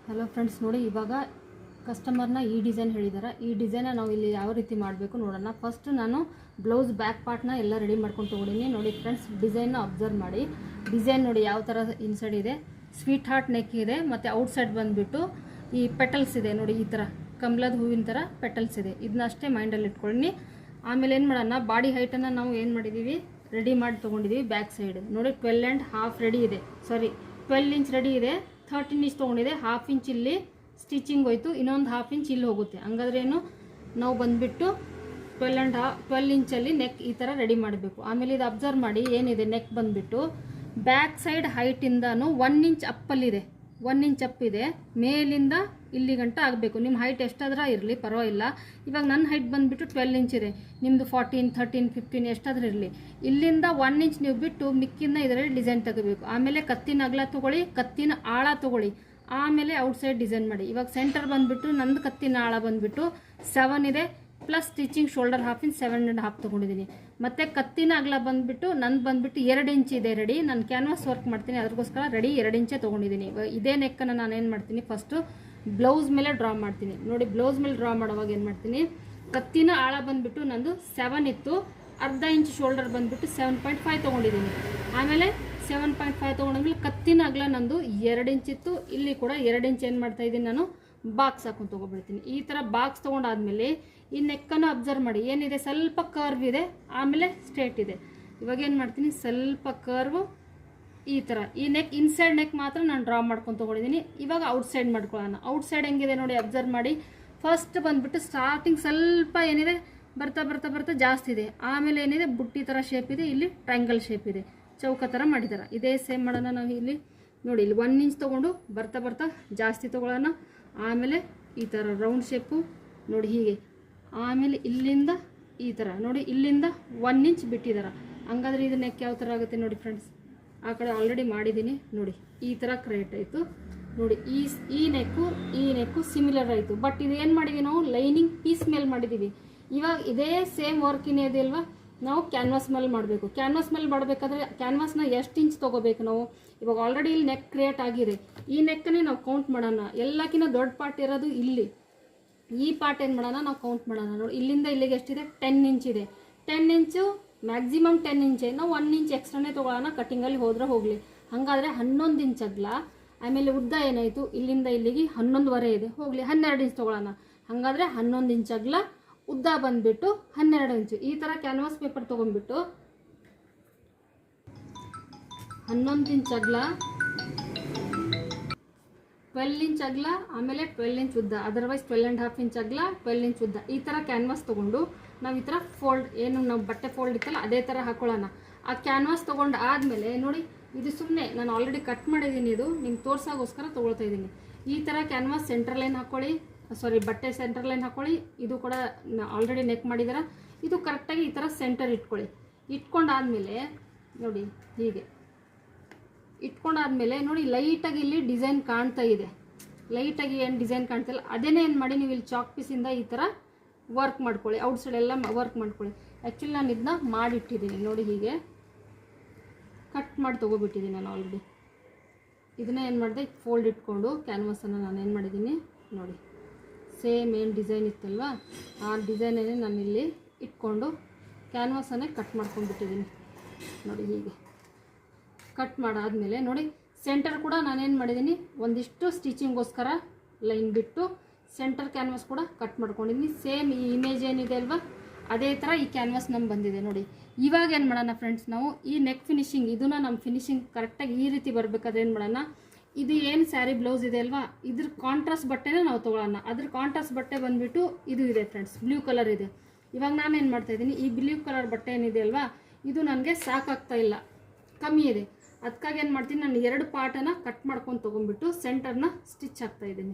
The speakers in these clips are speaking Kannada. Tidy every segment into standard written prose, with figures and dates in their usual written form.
ಹಲೋ ಫ್ರೆಂಡ್ಸ್, ನೋಡಿ ಇವಾಗ ಕಸ್ಟಮರ್ನ ಈ ಡಿಸೈನ್ ಹೇಳಿದ್ದಾರೆ. ಈ ಡಿಸೈನ ನಾವು ಇಲ್ಲಿ ಯಾವ ರೀತಿ ಮಾಡಬೇಕು ನೋಡೋಣ. ಫಸ್ಟ್ ನಾನು ಬ್ಲೌಸ್ ಬ್ಯಾಕ್ ಪಾರ್ಟ್ನ ಎಲ್ಲ ರೆಡಿ ಮಾಡ್ಕೊಂಡು ತೊಗೊಂಡಿನಿ. ನೋಡಿ ಫ್ರೆಂಡ್ಸ್, ಡಿಸೈನ್ನ ಅಬ್ಸರ್ವ್ ಮಾಡಿ. ಡಿಸೈನ್ ನೋಡಿ ಯಾವ ಥರ ಇನ್ಸೈಡ್ ಇದೆ, ಸ್ವೀಟ್ ಹಾರ್ಟ್ ನೆಕ್ ಇದೆ, ಮತ್ತು ಔಟ್ಸೈಡ್ ಬಂದುಬಿಟ್ಟು ಈ ಪೆಟಲ್ಸ್ ಇದೆ ನೋಡಿ, ಈ ಥರ ಕಮಲದ ಹೂವಿನ ಥರ ಪೆಟಲ್ಸ್ ಇದೆ. ಇದನ್ನ ಅಷ್ಟೇ ಮೈಂಡಲ್ಲಿ ಇಟ್ಕೊಳ್ಳಿ. ಆಮೇಲೆ ಏನು ಮಾಡೋಣ, ಬಾಡಿ ಹೈಟನ್ನು ನಾವು ಏನು ಮಾಡಿದ್ದೀವಿ, ರೆಡಿ ಮಾಡಿ ತೊಗೊಂಡಿದ್ದೀವಿ. ಬ್ಯಾಕ್ ಸೈಡ್ ನೋಡಿ 12.5 ರೆಡಿ ಇದೆ, ಸಾರಿ 12 ಇಂಚ್ ರೆಡಿ ಇದೆ. 13 ಇಂಚ್ ತೊಗೊಂಡಿದೆ. 1/2 ಇಂಚ್ ಇಲ್ಲಿ ಸ್ಟಿಚಿಂಗ್ ಹೋಯ್ತು, ಇನ್ನೊಂದು 1/2 ಇಂಚ್ ಇಲ್ಲಿ ಹೋಗುತ್ತೆ. ಹಂಗಾದ್ರೆ ಏನು, ನಾವು ಬಂದುಬಿಟ್ಟು 12 ಇಂಚಲ್ಲಿ ನೆಕ್ ಈ ಥರ ರೆಡಿ ಮಾಡಬೇಕು. ಆಮೇಲೆ ಇದು ಅಬ್ಸರ್ವ್ ಮಾಡಿ, ಏನಿದೆ ನೆಕ್ ಬಂದುಬಿಟ್ಟು ಬ್ಯಾಕ್ ಸೈಡ್ ಹೈಟಿಂದನೂ 1 ಇಂಚ್ ಅಪ್ಪಲ್ಲಿದೆ, 1 ಇಂಚ್ ಅಪ್ ಇದೆ. ಮೇಲಿಂದ ಇಲ್ಲಿ ಗಂಟ ಆಗಬೇಕು. ನಿಮ್ಮ ಹೈಟ್ ಎಷ್ಟಾದ್ರೂ ಇರಲಿ ಪರವಾಗಿಲ್ಲ. ಇವಾಗ ನನ್ನ ಹೈಟ್ ಬಂದುಬಿಟ್ಟು 12 ಇಂಚ್ ಇದೆ, ನಿಮ್ಮದು 14, 13, 15 ಎಷ್ಟಾದ್ರೂ ಇರಲಿ. ಇಲ್ಲಿಂದ 1 ಇಂಚ್ ನೀವು ಬಿಟ್ಟು ಮಿಕ್ಕಿಂದ ಇದರಲ್ಲಿ ಡಿಸೈನ್ ತೆಗೋಬೇಕು. ಆಮೇಲೆ ಕತ್ತಿನ ಅಗಲ ತೊಗೊಳ್ಳಿ, ಕತ್ತಿನ ಆಳ ತೊಗೊಳ್ಳಿ, ಆಮೇಲೆ ಔಟ್ಸೈಡ್ ಡಿಸೈನ್ ಮಾಡಿ. ಇವಾಗ ಸೆಂಟರ್ ಬಂದುಬಿಟ್ಟು ನಂದು ಕತ್ತಿನ ಆಳ ಬಂದುಬಿಟ್ಟು 7 ಇದೆ, ಪ್ಲಸ್ ಸ್ಟಿಚಿಂಗ್ ಶೋಲ್ಡರ್ 1/2 ಇಂಚ್ 7.5 ತೊಗೊಂಡಿದ್ದೀನಿ. ಮತ್ತು ಕತ್ತಿನ ಅಗಲ ಬಂದುಬಿಟ್ಟು ನಂದು ಬಂದುಬಿಟ್ಟು 2 ಇಂಚ್ ಇದೆ ರೆಡಿ. ನಾನು ಕ್ಯಾನ್ವಾಸ್ ವರ್ಕ್ ಮಾಡ್ತೀನಿ, ಅದಕ್ಕೋಸ್ಕರ ರೆಡಿ 2 ಇಂಚೇ ತೊಗೊಂಡಿದ್ದೀನಿ. ಇದೇ ನೆಕ್ಕನ್ನು ನಾನು ಏನು ಮಾಡ್ತೀನಿ, ಫಸ್ಟು ಬ್ಲೌಸ್ ಮೇಲೆ ಡ್ರಾ ಮಾಡ್ತೀನಿ. ನೋಡಿ, ಬ್ಲೌಸ್ ಮೇಲೆ ಡ್ರಾ ಮಾಡೋವಾಗ ಏನು ಮಾಡ್ತೀನಿ, ಕತ್ತಿನ ಆಳ ಬಂದುಬಿಟ್ಟು ನಂದು 7 ಇತ್ತು, ಅರ್ಧ ಇಂಚ್ ಶೋಲ್ಡರ್ ಬಂದುಬಿಟ್ಟು 7.5 ತೊಗೊಂಡಿದ್ದೀನಿ. ಆಮೇಲೆ 7.5 ತೊಗೊಂಡಾದ್ಮೇಲೆ ಕತ್ತಿನ ಅಗಲ ನಂದು 2 ಇಂಚ್ ಇತ್ತು, ಇಲ್ಲಿ ಕೂಡ 2 ಇಂಚ್ ಏನು ಮಾಡ್ತಾಯಿದ್ದೀನಿ, ನಾನು ಬಾಕ್ಸ್ ಹಾಕೊಂಡು ತೊಗೊಬಿಡ್ತೀನಿ. ಈ ಥರ ಬಾಕ್ಸ್ ತೊಗೊಂಡಾದ್ಮೇಲೆ ಈ ನೆಕ್ಕನ್ನು ಅಬ್ಸರ್ವ್ ಮಾಡಿ, ಏನಿದೆ ಸ್ವಲ್ಪ ಕರ್ವ್ ಇದೆ, ಆಮೇಲೆ ಸ್ಟ್ರೇಟ್ ಇದೆ. ಇವಾಗ ಏನು ಮಾಡ್ತೀನಿ, ಸ್ವಲ್ಪ ಕರ್ವು ಈ ಥರ. ಈ ನೆಕ್ ಇನ್ಸೈಡ್ ನೆಕ್ ಮಾತ್ರ ನಾನು ಡ್ರಾ ಮಾಡ್ಕೊಂಡು ತೊಗೊಂಡಿದ್ದೀನಿ. ಇವಾಗ ಔಟ್ಸೈಡ್ ಮಾಡ್ಕೊಳ್ಳೋಣ. ಔಟ್ಸೈಡ್ ಹೆಂಗಿದೆ ನೋಡಿ, ಅಬ್ಸರ್ವ್ ಮಾಡಿ. ಫಸ್ಟ್ ಬಂದುಬಿಟ್ಟು ಸ್ಟಾರ್ಟಿಂಗ್ ಸ್ವಲ್ಪ ಏನಿದೆ ಬರ್ತಾ ಬರ್ತಾ ಬರ್ತಾ ಜಾಸ್ತಿ ಇದೆ, ಆಮೇಲೆ ಏನಿದೆ ಬುಟ್ಟಿ ಥರ ಶೇಪ್ ಇದೆ, ಇಲ್ಲಿ ಟ್ರಯಾಂಗಲ್ ಶೇಪ್ ಇದೆ, ಚೌಕ ಥರ ಮಾಡಿದ್ದಾರೆ. ಇದೇ ಸೇಮ್ ಮಾಡೋಣ ನಾವು ಇಲ್ಲಿ. ನೋಡಿ, ಇಲ್ಲಿ 1 ಇಂಚ್ ತೊಗೊಂಡು ಬರ್ತಾ ಬರ್ತಾ ಜಾಸ್ತಿ ತೊಗೊಳ್ಳೋಣ. ಆಮೇಲೆ ಈ ಥರ ರೌಂಡ್ ಶೇಪು ನೋಡಿ ಹೀಗೆ. ಆಮೇಲೆ ಇಲ್ಲಿಂದ ಈ ಥರ ನೋಡಿ, ಇಲ್ಲಿಂದ 1 ಇಂಚ್ ಬಿಟ್ಟಿದ್ದಾರೆ. ಹಂಗಾದ್ರೆ ಇದು ನೆಕ್ ಯಾವ ಥರ ಆಗುತ್ತೆ ನೋಡಿ ಫ್ರೆಂಡ್ಸ್. ಆ ಕಡೆ ಆಲ್ರೆಡಿ ಮಾಡಿದ್ದೀನಿ ನೋಡಿ, ಈ ಥರ ಕ್ರಿಯೇಟ್ ಆಯಿತು ನೋಡಿ. ಈ ನೆಕ್ಕು ಸಿಮಿಲರ್ ಆಯಿತು. ಬಟ್ ಇದು ಏನು ಮಾಡಿದ್ದೀವಿ ನಾವು, ಲೈನಿಂಗ್ ಪೀಸ್ ಮೇಲೆ ಮಾಡಿದ್ದೀವಿ. ಇವಾಗ ಇದೇ ಸೇಮ್ ವರ್ಕ್ ಇದೆ ಅಲ್ವಾ, ನಾವು ಕ್ಯಾನ್ವಾಸ್ ಮೇಲೆ ಮಾಡಬೇಕು. ಕ್ಯಾನ್ವಾಸ್ ಮೇಲೆ ಮಾಡಬೇಕಾದ್ರೆ ಕ್ಯಾನ್ವಾಸ್ನ ಎಷ್ಟು ಇಂಚ್ ತೊಗೋಬೇಕು ನಾವು. ಇವಾಗ ಆಲ್ರೆಡಿ ಇಲ್ಲಿ ನೆಕ್ ಕ್ರಿಯೇಟ್ ಆಗಿದೆ. ಈ ನೆಕ್ಕನ್ನೇ ನಾವು ಕೌಂಟ್ ಮಾಡೋಣ. ಎಲ್ಲಕ್ಕಿಂತ ದೊಡ್ಡ ಪಾರ್ಟ್ ಇರೋದು ಇಲ್ಲಿ. ಈ ಪಾರ್ಟ್ ಏನು ಮಾಡೋಣ, ನಾವು ಕೌಂಟ್ ಮಾಡೋಣ. ನೋಡಿ, ಇಲ್ಲಿಂದ ಇಲ್ಲಿಗೆ ಎಷ್ಟಿದೆ, 10 ಇಂಚ್ ಇದೆ. 10 ಇಂಚು ಮ್ಯಾಕ್ಸಿಮಮ್ 10 ಇಂಚೆ. ನಾವು 1 ಇಂಚ್ ಎಕ್ಸ್ಟ್ರಾನೇ ತೊಗೊಳ್ಳೋಣ, ಕಟ್ಟಿಂಗಲ್ಲಿ ಹೋದ್ರೆ ಹೋಗಲಿ. ಹಾಗಾದರೆ 11 ಇಂಚ್ ಅಗಲ. ಆಮೇಲೆ ಉದ್ದ ಏನಾಯಿತು, ಇಲ್ಲಿಂದ ಇಲ್ಲಿಗೆ 11.5 ಇದೆ, ಹೋಗಲಿ 12 ಇಂಚ್ ತೊಗೊಳ್ಳೋಣ. ಹಾಗಾದರೆ 11 ಇಂಚ್ ಅಗಲ, ಉದ್ದ ಬಂದುಬಿಟ್ಟು 12 ಇಂಚು. ಈ ಥರ ಕ್ಯಾನ್ವಾಸ್ ಪೇಪರ್ ತೊಗೊಂಡ್ಬಿಟ್ಟು 11 ಇಂಚ್ ಅಗಲ, 12 ಇಂಚ್ ಅಗಲ, ಆಮೇಲೆ 12 ಇಂಚ್ ಉದ್ದ, ಅದರ್ವೈಸ್ 12.5 ಇಂಚ್ ಅಗಲ, 12 ಇಂಚ್ ಉದ್ದ. ಈ ಥರ ಕ್ಯಾನ್ವಾಸ್ ತೊಗೊಂಡು ನಾವು ಈ ಥರ ಫೋಲ್ಡ್, ಏನು ನಾವು ಬಟ್ಟೆ ಫೋಲ್ಡ್ ಇತ್ತಲ್ಲ ಅದೇ ಥರ ಹಾಕೊಳ್ಳೋಣ. ಆ ಕ್ಯಾನ್ವಾಸ್ ತೊಗೊಂಡು ಆದಮೇಲೆ ನೋಡಿ, ಇದು ಸುಮ್ಮನೆ ನಾನು ಆಲ್ರೆಡಿ ಕಟ್ ಮಾಡಿದ್ದೀನಿ, ಇದು ನಿಮ್ಗೆ ತೋರ್ಸೋಗೋಸ್ಕರ ತೊಗೊಳ್ತಾ ಇದ್ದೀನಿ. ಈ ಥರ ಕ್ಯಾನ್ವಾಸ್ ಸೆಂಟ್ರ್ ಲೈನ್ ಹಾಕ್ಕೊಳ್ಳಿ, ಸಾರಿ ಬಟ್ಟೆ ಸೆಂಟರ್ ಲೈನ್ ಹಾಕ್ಕೊಳ್ಳಿ. ಇದು ಕೂಡ ಆಲ್ರೆಡಿ ನೆಕ್ ಮಾಡಿದಾರೆ. ಇದು ಕರೆಕ್ಟಾಗಿ ಈ ಥರ ಸೆಂಟರ್ ಇಟ್ಕೊಳ್ಳಿ. ಇಟ್ಕೊಂಡಾದ್ಮೇಲೆ ನೋಡಿ ಹೀಗೆ ಇಟ್ಕೊಂಡಾದ್ಮೇಲೆ ನೋಡಿ, ಲೈಟಾಗಿ ಇಲ್ಲಿ ಡಿಸೈನ್ ಕಾಣ್ತಾ ಇದೆ. ಲೈಟಾಗಿ ಏನು ಡಿಸೈನ್ ಕಾಣ್ತಿಲ್ಲ, ಅದೇನೇ ಏನು ಮಾಡಿ ನೀವು ಇಲ್ಲಿ ಚಾಕ್ ಪೀಸಿಂದ ಈ ಥರ ವರ್ಕ್ ಮಾಡ್ಕೊಳ್ಳಿ. ಔಟ್ಸೈಡ್ ಎಲ್ಲ ವರ್ಕ್ ಮಾಡ್ಕೊಳ್ಳಿ. ಆ್ಯಕ್ಚುಲಿ ನಾನು ಇದನ್ನ ಮಾಡಿಟ್ಟಿದ್ದೀನಿ ನೋಡಿ, ಹೀಗೆ ಕಟ್ ಮಾಡಿ ತೊಗೊಬಿಟ್ಟಿದ್ದೀನಿ ನಾನು ಆಲ್ರೆಡಿ. ಇದನ್ನೇ ಏನು ಮಾಡಿದೆ, ಫೋಲ್ಡ್ ಇಟ್ಕೊಂಡು ಕ್ಯಾನ್ವಾಸನ್ನು ನಾನು ಏನು ಮಾಡಿದ್ದೀನಿ ನೋಡಿ, ಸೇಮ್ ಏನು ಡಿಸೈನ್ ಇತ್ತಲ್ವ ಆ ಡಿಸೈನೇ ನಾನು ಇಲ್ಲಿ ಇಟ್ಕೊಂಡು ಕ್ಯಾನ್ವಾಸನ್ನೇ ಕಟ್ ಮಾಡ್ಕೊಂಡ್ಬಿಟ್ಟಿದ್ದೀನಿ ನೋಡಿ. ಹೀಗೆ ಕಟ್ ಮಾಡಾದಮೇಲೆ ನೋಡಿ, ಸೆಂಟರ್ ಕೂಡ ನಾನೇನು ಮಾಡಿದ್ದೀನಿ, ಒಂದಿಷ್ಟು ಸ್ಟಿಚಿಂಗೋಸ್ಕರ ಲೈನ್ ಬಿಟ್ಟು ಸೆಂಟರ್ ಕ್ಯಾನ್ವಾಸ್ ಕೂಡ ಕಟ್ ಮಾಡ್ಕೊಂಡಿದ್ದೀನಿ. ಸೇಮ್ ಈ ಇಮೇಜ್ ಏನಿದೆ ಅಲ್ವಾ, ಅದೇ ಥರ ಈ ಕ್ಯಾನ್ವಾಸ್ ನಮ್ಗೆ ಬಂದಿದೆ ನೋಡಿ. ಇವಾಗ ಏನು ಮಾಡೋಣ ಫ್ರೆಂಡ್ಸ್, ನಾವು ಈ ನೆಕ್ ಫಿನಿಶಿಂಗ್ ಇದನ್ನ ನಮ್ಮ ಫಿನಿಶಿಂಗ್ ಕರೆಕ್ಟಾಗಿ ಈ ರೀತಿ ಬರಬೇಕಾದ್ರೆ ಏನು ಮಾಡೋಣ, ಇದು ಏನು ಸ್ಯಾರಿ ಬ್ಲೌಸ್ ಇದೆ ಅಲ್ವಾ, ಇದ್ರ ಕಾಂಟ್ರಾಸ್ಟ್ ಬಟ್ಟೆನೇ ನಾವು ತೊಗೊಳ್ಳೋಣ. ಅದ್ರ ಕಾಂಟ್ರಾಸ್ಟ್ ಬಟ್ಟೆ ಬಂದುಬಿಟ್ಟು ಇದು ಇದೆ ಫ್ರೆಂಡ್ಸ್, ಬ್ಲೂ ಕಲರ್ ಇದೆ. ಇವಾಗ ನಾನು ಏನು ಮಾಡ್ತಾಯಿದ್ದೀನಿ, ಈ ಬ್ಲೂ ಕಲರ್ ಬಟ್ಟೆ ಏನಿದೆ ಅಲ್ವಾ, ಇದು ನನಗೆ ಸಾಕಾಗ್ತಾ ಇಲ್ಲ, ಕಮ್ಮಿ ಇದೆ. ಅದಕ್ಕಾಗಿ ಏನು ಮಾಡ್ತೀನಿ, ನಾನು 2 ಪಾರ್ಟನ್ನು ಕಟ್ ಮಾಡ್ಕೊಂಡು ತೊಗೊಂಡ್ಬಿಟ್ಟು ಸೆಂಟರ್ನ ಸ್ಟಿಚ್ ಹಾಕ್ತಾಯಿದ್ದೀನಿ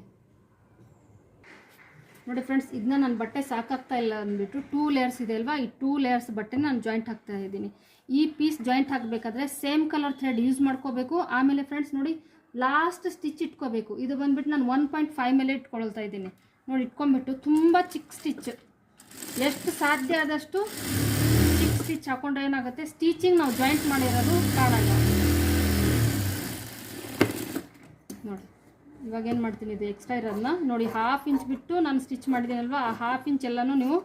ನೋಡಿ ಫ್ರೆಂಡ್ಸ್. ಇದನ್ನ ನನ್ನ ಬಟ್ಟೆ ಸಾಕಾಗ್ತಾ ಇಲ್ಲ ಅಂದ್ಬಿಟ್ಟು 2 ಲೇಯರ್ಸ್ ಇದೆ ಅಲ್ವಾ, ಈ 2 ಲೇಯರ್ಸ್ ಬಟ್ಟೆ ನಾನು ಜಾಯಿಂಟ್ ಹಾಕ್ತಾ ಇದ್ದೀನಿ. ಈ ಪೀಸ್ ಜಾಯಿಂಟ್ ಹಾಕಬೇಕಾದ್ರೆ ಸೇಮ್ ಕಲರ್ ಥ್ರೆಡ್ ಯೂಸ್ ಮಾಡ್ಕೋಬೇಕು. ಆಮೇಲೆ ಫ್ರೆಂಡ್ಸ್ ನೋಡಿ, ಲಾಸ್ಟ್ ಸ್ಟಿಚ್ ಇಟ್ಕೋಬೇಕು. ಇದು ಬಂದುಬಿಟ್ಟು ನಾನು 1.5 ಮೇಲೆ ಇಟ್ಕೊಳ್ತಾ ಇದ್ದೀನಿ ನೋಡಿ. ಇಟ್ಕೊಂಡ್ಬಿಟ್ಟು ತುಂಬ ಚಿಕ್ಕ ಸ್ಟಿಚ್, ಎಷ್ಟು ಸಾಧ್ಯ ಆದಷ್ಟು ಚಿಕ್ಕ ಸ್ಟಿಚ್ ಹಾಕೊಂಡ್ರೆ ಏನಾಗುತ್ತೆ, ಸ್ಟಿಚಿಂಗ್ ನಾವು ಜಾಯಿಂಟ್ ಮಾಡಿರೋದು ಕಾಣಲ್ಲ ನೋಡಿ. ಇವಾಗ ಏನು ಮಾಡ್ತೀನಿ, ಇದು ಎಕ್ಸ್ಟ್ರಾ ಇರೋದನ್ನ ನೋಡಿ 1/2 ಇಂಚ್ ಬಿಟ್ಟು ನಾನು ಸ್ಟಿಚ್ ಮಾಡಿದ್ದೀನಲ್ವ, ಆ 1/2 ಇಂಚ್ ಎಲ್ಲನೂ ನೀವು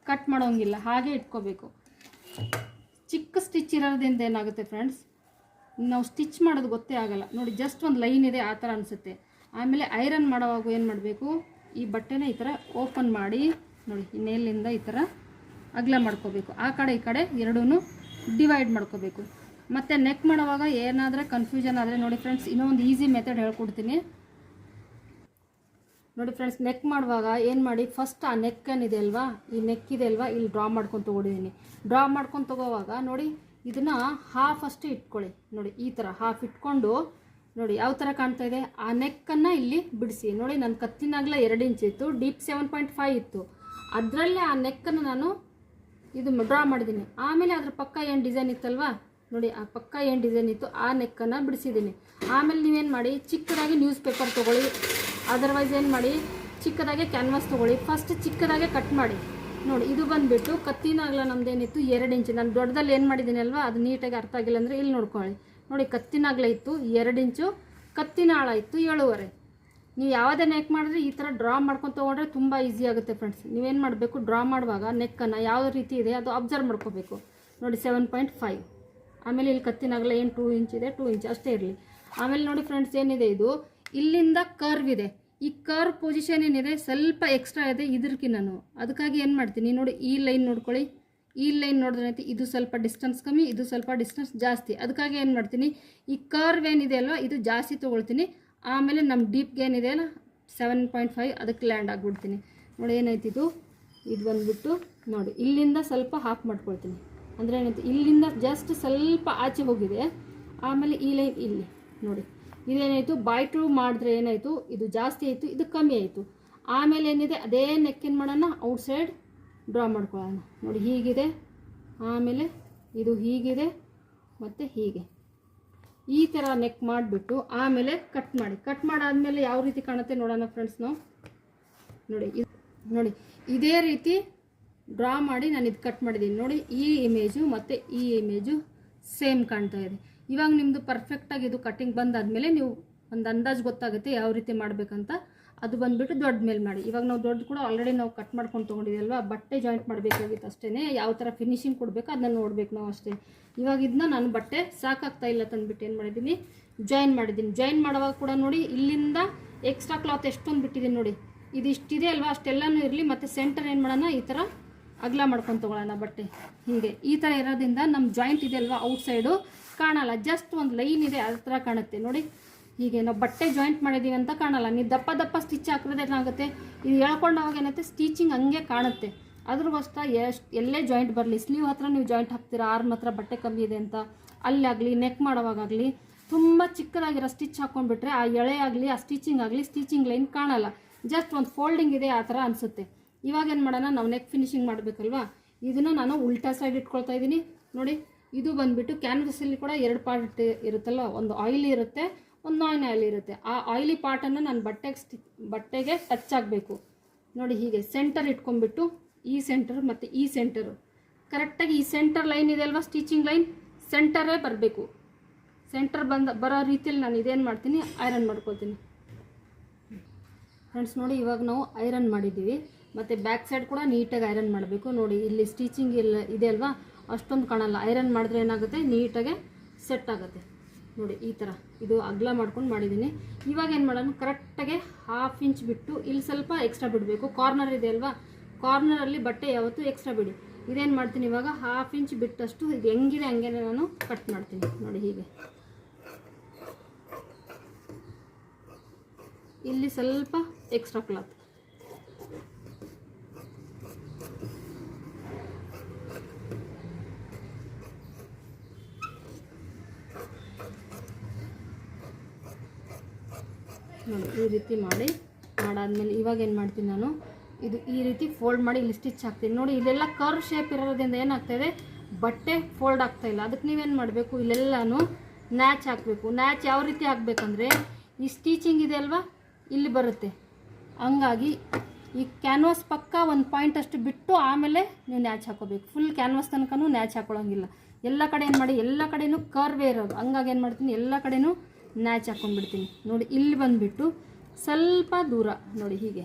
ಕಟ್ ಮಾಡೋಂಗಿಲ್ಲ, ಹಾಗೆ ಇಟ್ಕೋಬೇಕು. ಚಿಕ್ಕ ಸ್ಟಿಚ್ ಇರೋದ್ರಿಂದ ಏನಾಗುತ್ತೆ ಫ್ರೆಂಡ್ಸ್, ನಾವು ಸ್ಟಿಚ್ ಮಾಡೋದು ಗೊತ್ತೇ ಆಗಲ್ಲ ನೋಡಿ. ಜಸ್ಟ್ ಒಂದು ಲೈನ್ ಇದೆ ಆ ಥರ ಅನಿಸುತ್ತೆ. ಆಮೇಲೆ ಐರನ್ ಮಾಡೋವಾಗ ಏನು ಮಾಡಬೇಕು, ಈ ಬಟ್ಟೆನ ಈ ಥರ ಓಪನ್ ಮಾಡಿ ನೋಡಿ, ಈ ನೇಲಿಂದ ಈ ಥರ ಅಗಲ ಮಾಡ್ಕೋಬೇಕು. ಆ ಕಡೆ ಈ ಕಡೆ ಎರಡೂ ಡಿವೈಡ್ ಮಾಡ್ಕೋಬೇಕು. ಮತ್ತು ನೆಕ್ ಮಾಡೋವಾಗ ಏನಾದರೆ ಕನ್ಫ್ಯೂಷನ್ ಆದರೆ ನೋಡಿ ಫ್ರೆಂಡ್ಸ್, ಇನ್ನೊಂದು ಈಸಿ ಮೆಥಡ್ ಹೇಳ್ಕೊಡ್ತೀನಿ ನೋಡಿ ಫ್ರೆಂಡ್ಸ್. ನೆಕ್ ಮಾಡುವಾಗ ಏನು ಮಾಡಿ, ಫಸ್ಟ್ ಆ ನೆಕ್ ಏನಿದೆ ಅಲ್ವಾ, ಈ ನೆಕ್ ಇದೆ ಅಲ್ವಾ, ಇಲ್ಲಿ ಡ್ರಾ ಮಾಡ್ಕೊಂಡು ತೊಗೊಂಡಿದ್ದೀನಿ. ಡ್ರಾ ಮಾಡ್ಕೊಂಡು ತೊಗೋವಾಗ ನೋಡಿ, ಇದನ್ನು ಹಾಫ್ ಅಷ್ಟು ಇಟ್ಕೊಳ್ಳಿ ನೋಡಿ. ಈ ಥರ ಹಾಫ್ ಇಟ್ಕೊಂಡು ನೋಡಿ ಯಾವ ಥರ ಕಾಣ್ತಾ ಇದೆ. ಆ ನೆಕ್ಕನ್ನು ಇಲ್ಲಿ ಬಿಡಿಸಿ ನೋಡಿ. ನನ್ನ ಕತ್ತಿನಾಗಲ 2 ಇಂಚ್ ಇತ್ತು, ಡೀಪ್ 7.5 ಇತ್ತು. ಅದರಲ್ಲೇ ಆ ನೆಕ್ಕನ್ನು ನಾನು ಇದು ಡ್ರಾ ಮಾಡಿದ್ದೀನಿ. ಆಮೇಲೆ ಅದ್ರ ಪಕ್ಕ ಏನು ಡಿಸೈನ್ ಇತ್ತಲ್ವಾ ನೋಡಿ, ಆ ಪಕ್ಕ ಏನು ಡಿಸೈನ್ ಇತ್ತು ಆ ನೆಕ್ಕನ್ನು ಬಿಡಿಸಿದ್ದೀನಿ. ಆಮೇಲೆ ನೀವೇನು ಮಾಡಿ, ಚಿಕ್ಕದಾಗಿ ನ್ಯೂಸ್ ಪೇಪರ್ ತೊಗೊಳ್ಳಿ, ಅದರ್ವೈಸ್ ಏನು ಮಾಡಿ, ಚಿಕ್ಕದಾಗೆ ಕ್ಯಾನ್ವಾಸ್ ತೊಗೊಳ್ಳಿ. ಫಸ್ಟ್ ಚಿಕ್ಕದಾಗೆ ಕಟ್ ಮಾಡಿ ನೋಡಿ. ಇದು ಬಂದುಬಿಟ್ಟು ಕತ್ತಿನಾಗಲ ನಮ್ಮದೇನಿತ್ತು 2 ಇಂಚ್. ನಾನು ದೊಡ್ಡದಲ್ಲಿ ಏನು ಮಾಡಿದ್ದೀನಿ ಅಲ್ವಾ, ಅದು ನೀಟಾಗಿ ಅರ್ಥ ಆಗಿಲ್ಲ ಅಂದರೆ ಇಲ್ಲಿ ನೋಡ್ಕೊಳ್ಳಿ ನೋಡಿ. ಕತ್ತಿನಾಗಲ ಇತ್ತು 2 ಇಂಚು, ಕತ್ತಿನ ಆಳ ಇತ್ತು 7.5. ನೀವು ಯಾವುದೇ ನೆಕ್ ಮಾಡಿದ್ರೆ ಈ ಥರ ಡ್ರಾ ಮಾಡ್ಕೊಂಡು ತೊಗೊಂಡ್ರೆ ತುಂಬ ಈಸಿ ಆಗುತ್ತೆ ಫ್ರೆಂಡ್ಸ್. ನೀವೇನು ಮಾಡಬೇಕು, ಡ್ರಾ ಮಾಡುವಾಗ ನೆಕ್ಕನ್ನು ಯಾವ ರೀತಿ ಇದೆ ಅದು ಅಬ್ಸರ್ವ್ ಮಾಡ್ಕೋಬೇಕು ನೋಡಿ. 7.5. ಆಮೇಲೆ ಇಲ್ಲಿ ಕತ್ತಿನಾಗಲ ಏನು 2 ಇಂಚ್ ಇದೆ, 2 ಇಂಚ್ ಅಷ್ಟೇ ಇರಲಿ. ಆಮೇಲೆ ನೋಡಿ ಫ್ರೆಂಡ್ಸ್, ಏನಿದೆ ಇದು ಇಲ್ಲಿಂದ ಕರ್ವ್ ಇದೆ. ಈ ಕರ್ವ್ ಪೊಸಿಷನ್ ಏನಿದೆ ಸ್ವಲ್ಪ ಎಕ್ಸ್ಟ್ರಾ ಇದೆ ಇದಕ್ಕಿನ್ನೂ. ಅದಕ್ಕಾಗಿ ಏನು ಮಾಡ್ತೀನಿ ನೋಡಿ, ಈ ಲೈನ್ ನೋಡ್ಕೊಳ್ಳಿ. ಈ ಲೈನ್ ನೋಡಿದ್ರೆ ಇದು ಸ್ವಲ್ಪ ಡಿಸ್ಟೆನ್ಸ್ ಕಮ್ಮಿ, ಇದು ಸ್ವಲ್ಪ ಡಿಸ್ಟೆನ್ಸ್ ಜಾಸ್ತಿ. ಅದಕ್ಕಾಗಿ ಏನು ಮಾಡ್ತೀನಿ, ಈ ಕರ್ವ್ ಏನಿದೆ ಅಲ್ವ ಇದು ಜಾಸ್ತಿ ತೊಗೊಳ್ತೀನಿ. ಆಮೇಲೆ ನಮ್ಮ ಡೀಪ್ಗೆ ಏನಿದೆ ಅಲ್ಲ 7.5 ಅದಕ್ಕೆ ಲ್ಯಾಂಡ್ ಆಗಿಬಿಡ್ತೀನಿ ನೋಡಿ. ಏನಾಯ್ತು ಇದು ಬಂದುಬಿಟ್ಟು ನೋಡಿ, ಇಲ್ಲಿಂದ ಸ್ವಲ್ಪ ಹಾಫ್ ಮಾಡ್ಕೊಳ್ತೀನಿ. ಅಂದರೆ ಏನಾಯ್ತು, ಇಲ್ಲಿಂದ ಜಸ್ಟ್ ಸ್ವಲ್ಪ ಆಚೆ ಹೋಗಿದೆ. ಆಮೇಲೆ ಈ ಲೈನ್ ಇಲ್ಲಿ ನೋಡಿ, ಇದೇನಾಯಿತು, ಬಾಯ್ ಟು ಮಾಡಿದ್ರೆ ಏನಾಯಿತು, ಇದು ಜಾಸ್ತಿ ಆಯಿತು, ಇದು ಕಮ್ಮಿ ಆಯಿತು. ಆಮೇಲೆ ಏನಿದೆ, ಅದೇ ನೆಕ್ಕಿನ ಮಾಡೋಣ, ಔಟ್ಸೈಡ್ ಡ್ರಾ ಮಾಡ್ಕೊಳ್ಳೋಣ ನೋಡಿ. ಹೀಗಿದೆ, ಆಮೇಲೆ ಇದು ಹೀಗಿದೆ, ಮತ್ತು ಹೀಗೆ ಈ ಥರ ನೆಕ್ ಮಾಡಿಬಿಟ್ಟು ಆಮೇಲೆ ಕಟ್ ಮಾಡಿ. ಕಟ್ ಮಾಡಾದಮೇಲೆ ಯಾವ ರೀತಿ ಕಾಣುತ್ತೆ ನೋಡೋಣ ಫ್ರೆಂಡ್ಸ್. ನಾವು ನೋಡಿ ಇದೇ ರೀತಿ ಡ್ರಾ ಮಾಡಿ ನಾನು ಇದು ಕಟ್ ಮಾಡಿದ್ದೀನಿ ನೋಡಿ. ಈ ಇಮೇಜು ಮತ್ತು ಈ ಇಮೇಜು ಸೇಮ್ ಕಾಣ್ತಾ ಇದೆ. ಇವಾಗ ನಿಮ್ಮದು ಪರ್ಫೆಕ್ಟಾಗಿ ಇದು ಕಟ್ಟಿಂಗ್ ಬಂದಾದಮೇಲೆ ನೀವು ಒಂದು ಅಂದಾಜು ಗೊತ್ತಾಗುತ್ತೆ ಯಾವ ರೀತಿ ಮಾಡಬೇಕಂತ. ಅದು ಬಂದುಬಿಟ್ಟು ದೊಡ್ಡ ಮೇಲೆ ಮಾಡಿ. ಇವಾಗ ನಾವು ದೊಡ್ಡ ಕೂಡ ಆಲ್ರೆಡಿ ನಾವು ಕಟ್ ಮಾಡ್ಕೊಂಡು ತೊಗೊಂಡಿದ್ದೀವಲ್ವ, ಬಟ್ಟೆ ಜಾಯಿಂಟ್ ಮಾಡಬೇಕಾಗಿತ್ತು ಅಷ್ಟೇ. ಯಾವ ಥರ ಫಿನಿಶಿಂಗ್ ಕೊಡಬೇಕು ಅದನ್ನ ನೋಡಬೇಕು ನಾವು ಅಷ್ಟೇ. ಇವಾಗ ಇದನ್ನ ನಾನು ಬಟ್ಟೆ ಸಾಕಾಗ್ತಾ ಇಲ್ಲ ತಂದುಬಿಟ್ಟು ಏನು ಮಾಡಿದ್ದೀನಿ, ಜಾಯಿನ್ ಮಾಡಿದ್ದೀನಿ. ಜಾಯಿನ್ ಮಾಡುವಾಗ ಕೂಡ ನೋಡಿ, ಇಲ್ಲಿಂದ ಎಕ್ಸ್ಟ್ರಾ ಕ್ಲಾತ್ ಎಷ್ಟೊಂದು ಬಿಟ್ಟಿದ್ದೀನಿ ನೋಡಿ. ಇದು ಇಷ್ಟಿದೆ ಅಲ್ವಾ, ಅಷ್ಟೆಲ್ಲನೂ ಇರಲಿ. ಮತ್ತು ಸೆಂಟರ್ ಏನು ಮಾಡೋಣ, ಈ ಥರ ಅಗಲ ಮಾಡ್ಕೊಂಡು ತೊಗೊಳ್ಳೋಣ ಬಟ್ಟೆ. ಹೀಗೆ ಈ ಥರ ಇರೋದ್ರಿಂದ ನಮ್ಮ ಜಾಯಿಂಟ್ ಇದೆ ಅಲ್ವಾ, ಔಟ್ಸೈಡು ಕಾಣಲ್ಲ, ಜಸ್ಟ್ ಒಂದು ಲೈನ್ ಇದೆ ಆ ಥರ ಕಾಣುತ್ತೆ ನೋಡಿ. ಹೀಗೆ ನಾವು ಬಟ್ಟೆ ಜಾಯಿಂಟ್ ಮಾಡಿದ್ದೀವಿ ಅಂತ ಕಾಣಲ್ಲ. ನೀವು ದಪ್ಪ ದಪ್ಪ ಸ್ಟಿಚ್ ಹಾಕಿದ್ರೆ ಏನಾಗುತ್ತೆ, ಇದು ಹೇಳ್ಕೊಂಡಾಗ ಏನಂತೆ ಸ್ಟಿಚಿಂಗ್ ಹಂಗೆ ಕಾಣುತ್ತೆ. ಅದ್ರಗೋಸ್ಕರ ಎಲ್ಲೇ ಜಾಯಿಂಟ್ ಬರಲಿ, ಸ್ಲೀವ್ ಹತ್ರ ನೀವು ಜಾಯಿಂಟ್ ಹಾಕ್ತೀರಾ, ಆರ್ಮ್ ಹತ್ರ ಬಟ್ಟೆ ಕಮ್ಮಿ ಇದೆ ಅಂತ, ಅಲ್ಲಾಗಲಿ ನೆಕ್ ಮಾಡೋವಾಗಲಿ ತುಂಬ ಚಿಕ್ಕದಾಗಿರೋ ಸ್ಟಿಚ್ ಹಾಕ್ಕೊಂಡ್ಬಿಟ್ರೆ ಆ ಎಳೆ ಆಗಲಿ ಆ ಸ್ಟಿಚಿಂಗ್ ಆಗಲಿ ಸ್ಟಿಚಿಂಗ್ ಲೈನ್ ಕಾಣಲ್ಲ. ಜಸ್ಟ್ ಒಂದು ಫೋಲ್ಡಿಂಗ್ ಇದೆ ಆ ಥರ ಅನಿಸುತ್ತೆ. ಇವಾಗ ಏನು ಮಾಡೋಣ, ನಾವು ನೆಕ್ ಫಿನಿಶಿಂಗ್ ಮಾಡಬೇಕಲ್ವಾ, ಇದನ್ನು ನಾನು ಉಲ್ಟಾ ಸೈಡ್ ಇಟ್ಕೊಳ್ತಾ ಇದ್ದೀನಿ ನೋಡಿ. ಇದು ಬಂದುಬಿಟ್ಟು ಕ್ಯಾನ್ವಸಲ್ಲಿ ಕೂಡ 2 ಪಾರ್ಟ್ ಇರುತ್ತಲ್ಲ, ಒಂದು ಆಯಿಲಿ ಇರುತ್ತೆ, ಒಂದು ನಾನ್ ಆಯಿಲ್ ಇರುತ್ತೆ. ಆ ಆಯಿಲಿ ಪಾರ್ಟನ್ನು ನಾನು ಬಟ್ಟೆಗೆ ಟಚ್ ಆಗಬೇಕು ನೋಡಿ. ಹೀಗೆ ಸೆಂಟರ್ ಇಟ್ಕೊಂಡ್ಬಿಟ್ಟು ಈ ಸೆಂಟರ್ ಮತ್ತು ಈ ಸೆಂಟರು ಕರೆಕ್ಟಾಗಿ, ಈ ಸೆಂಟರ್ ಲೈನ್ ಇದೆ ಅಲ್ವಾ, ಸ್ಟಿಚಿಂಗ್ ಲೈನ್ ಸೆಂಟರೇ ಬರಬೇಕು. ಸೆಂಟರ್ ಬರೋ ರೀತಿಯಲ್ಲಿ ನಾನು ಇದೇನು ಮಾಡ್ತೀನಿ, ಐರನ್ ಮಾಡ್ಕೊಳ್ತೀನಿ ಫ್ರೆಂಡ್ಸ್ ನೋಡಿ. ಇವಾಗ ನಾವು ಐರನ್ ಮಾಡಿದ್ದೀವಿ, ಮತ್ತು ಬ್ಯಾಕ್ ಸೈಡ್ ಕೂಡ ನೀಟಾಗಿ ಐರನ್ ಮಾಡಬೇಕು ನೋಡಿ. ಇಲ್ಲಿ ಸ್ಟಿಚಿಂಗ್ ಇಲ್ಲ ಇದೆ ಅಲ್ವಾ, ಅಷ್ಟೊಂದು ಕಾಣಲ್ಲ. ಐರನ್ ಮಾಡಿದ್ರೆ ಏನಾಗುತ್ತೆ, ನೀಟಾಗೆ ಸೆಟ್ ಆಗುತ್ತೆ ನೋಡಿ. ಈ ಥರ ಇದು ಅಗಲ ಮಾಡ್ಕೊಂಡು ಮಾಡಿದ್ದೀನಿ. ಇವಾಗ ಏನು ಮಾಡೋಣ, ಕರೆಕ್ಟಾಗೆ 1/2 ಇಂಚ್ ಬಿಟ್ಟು ಇಲ್ಲಿ ಸ್ವಲ್ಪ ಎಕ್ಸ್ಟ್ರಾ ಬಿಡಬೇಕು. ಕಾರ್ನರ್ ಇದೆ ಅಲ್ವಾ, ಕಾರ್ನರಲ್ಲಿ ಬಟ್ಟೆ ಯಾವತ್ತೂ ಎಕ್ಸ್ಟ್ರಾ ಬಿಡಿ. ಇದೇನು ಮಾಡ್ತೀನಿ, ಇವಾಗ 1/2 ಇಂಚ್ ಬಿಟ್ಟಷ್ಟು ಇದು ಹೆಂಗಿದೆ ಹಂಗೆ ನಾನು ಕಟ್ ಮಾಡ್ತೀನಿ ನೋಡಿ. ಹೀಗೆ ಇಲ್ಲಿ ಸ್ವಲ್ಪ ಎಕ್ಸ್ಟ್ರಾ ಕ್ಲಾತ್ ನೋಡಿ. ಈ ರೀತಿ ಮಾಡಾದ್ಮೇಲೆ ಇವಾಗ ಏನು ಮಾಡ್ತೀನಿ ನಾನು, ಇದು ಈ ರೀತಿ ಫೋಲ್ಡ್ ಮಾಡಿ ಇಲ್ಲಿ ಸ್ಟಿಚ್ ಹಾಕ್ತೀನಿ ನೋಡಿ. ಇಲ್ಲೆಲ್ಲ ಕರ್ವ್ ಶೇಪ್ ಇರೋದ್ರಿಂದ ಏನಾಗ್ತಾಯಿದೆ, ಬಟ್ಟೆ ಫೋಲ್ಡ್ ಆಗ್ತಾಯಿಲ್ಲ. ಅದಕ್ಕೆ ನೀವೇನು ಮಾಡಬೇಕು, ಇಲ್ಲೆಲ್ಲನೂ ನ್ಯಾಚ್ ಹಾಕಬೇಕು. ನ್ಯಾಚ್ ಯಾವ ರೀತಿ ಹಾಕಬೇಕಂದ್ರೆ, ಈ ಸ್ಟಿಚಿಂಗ್ ಇದೆ ಅಲ್ವಾ ಇಲ್ಲಿ ಬರುತ್ತೆ. ಹಂಗಾಗಿ ಈ ಕ್ಯಾನ್ವಾಸ್ ಪಕ್ಕ ಒಂದು ಪಾಯಿಂಟ್ ಅಷ್ಟು ಬಿಟ್ಟು ಆಮೇಲೆ ನೀವು ನ್ಯಾಚ್ ಹಾಕೋಬೇಕು. ಫುಲ್ ಕ್ಯಾನ್ವಾಸ್ ತನಕನೂ ನ್ಯಾಚ್ ಹಾಕೊಳ್ಳೋಂಗಿಲ್ಲ. ಎಲ್ಲ ಕಡೆ ಏನು ಮಾಡಿ, ಎಲ್ಲ ಕಡೆಯೂ ಕರ್ವೇ ಇರೋದು. ಹಂಗಾಗಿ ಏನು ಮಾಡ್ತೀನಿ, ಎಲ್ಲ ಕಡೆಯೂ ನ್ಯಾಚ್ ಹಾಕ್ಕೊಂಡ್ಬಿಡ್ತೀನಿ ನೋಡಿ. ಇಲ್ಲಿ ಬಂದುಬಿಟ್ಟು ಸ್ವಲ್ಪ ದೂರ ನೋಡಿ ಹೀಗೆ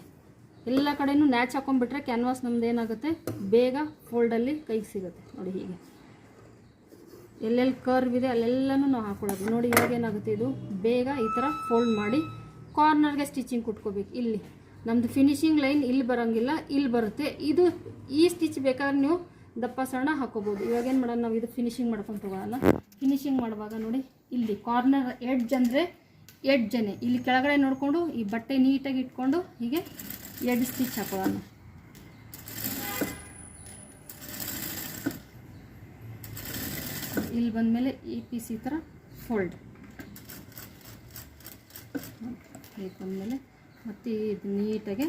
ಎಲ್ಲ ಕಡೆನೂ ನ್ಯಾಚ್ ಹಾಕೊಂಡ್ಬಿಟ್ರೆ ಕ್ಯಾನ್ವಾಸ್ ನಮ್ದು ಏನಾಗುತ್ತೆ ಬೇಗ ಫೋಲ್ಡಲ್ಲಿ ಕೈಗೆ ಸಿಗುತ್ತೆ ನೋಡಿ ಹೀಗೆ ಎಲ್ಲೆಲ್ಲಿ ಕರ್ವ್ ಇದೆ ಅಲ್ಲೆಲ್ಲನೂ ನಾವು ಹಾಕೊಳ್ಳೋದು ನೋಡಿ ಇವಾಗ ಏನಾಗುತ್ತೆ ಇದು ಬೇಗ ಈ ಥರ ಫೋಲ್ಡ್ ಮಾಡಿ ಕಾರ್ನರ್ಗೆ ಸ್ಟಿಚಿಂಗ್ ಕುಟ್ಕೋಬೇಕು ಇಲ್ಲಿ ನಮ್ಮದು ಫಿನಿಶಿಂಗ್ ಲೈನ್ ಇಲ್ಲಿ ಬರೋಂಗಿಲ್ಲ ಇಲ್ಲಿ ಬರುತ್ತೆ ಇದು ಈ ಸ್ಟಿಚ್ ಬೇಕಾದ್ರೆ ನೀವು ದಪ್ಪ ಸಣ್ಣ ಹಾಕೋಬೋದು ಇವಾಗ ಏನು ಮಾಡೋಣ ನಾವು ಇದು ಫಿನಿಶಿಂಗ್ ಮಾಡ್ಕೊಂಡು ತಗೊಳ್ಳೋಣ ಫಿನಿಶಿಂಗ್ ಮಾಡುವಾಗ ನೋಡಿ ಇಲ್ಲಿ ಕಾರ್ನರ್ ಎಡ್ಜ್ ಅಂದರೆ ಎಡ್ಜನ್ನೇ ಇಲ್ಲಿ ಕೆಳಗಡೆ ನೋಡಿಕೊಂಡು ಈ ಬಟ್ಟೆ ನೀಟಾಗಿ ಇಟ್ಕೊಂಡು ಹೀಗೆ ಎಡ್ ಸ್ಟಿಚ್ ಹಾಕೊಳ್ಳೋಣ ಇಲ್ಲಿ ಬಂದಮೇಲೆ ಈ ಪೀಸ್ ಈ ಥರ ಫೋಲ್ಡ್ ಹೀಗೆ ಬಂದಮೇಲೆ ಮತ್ತು ಇದು ನೀಟಾಗಿ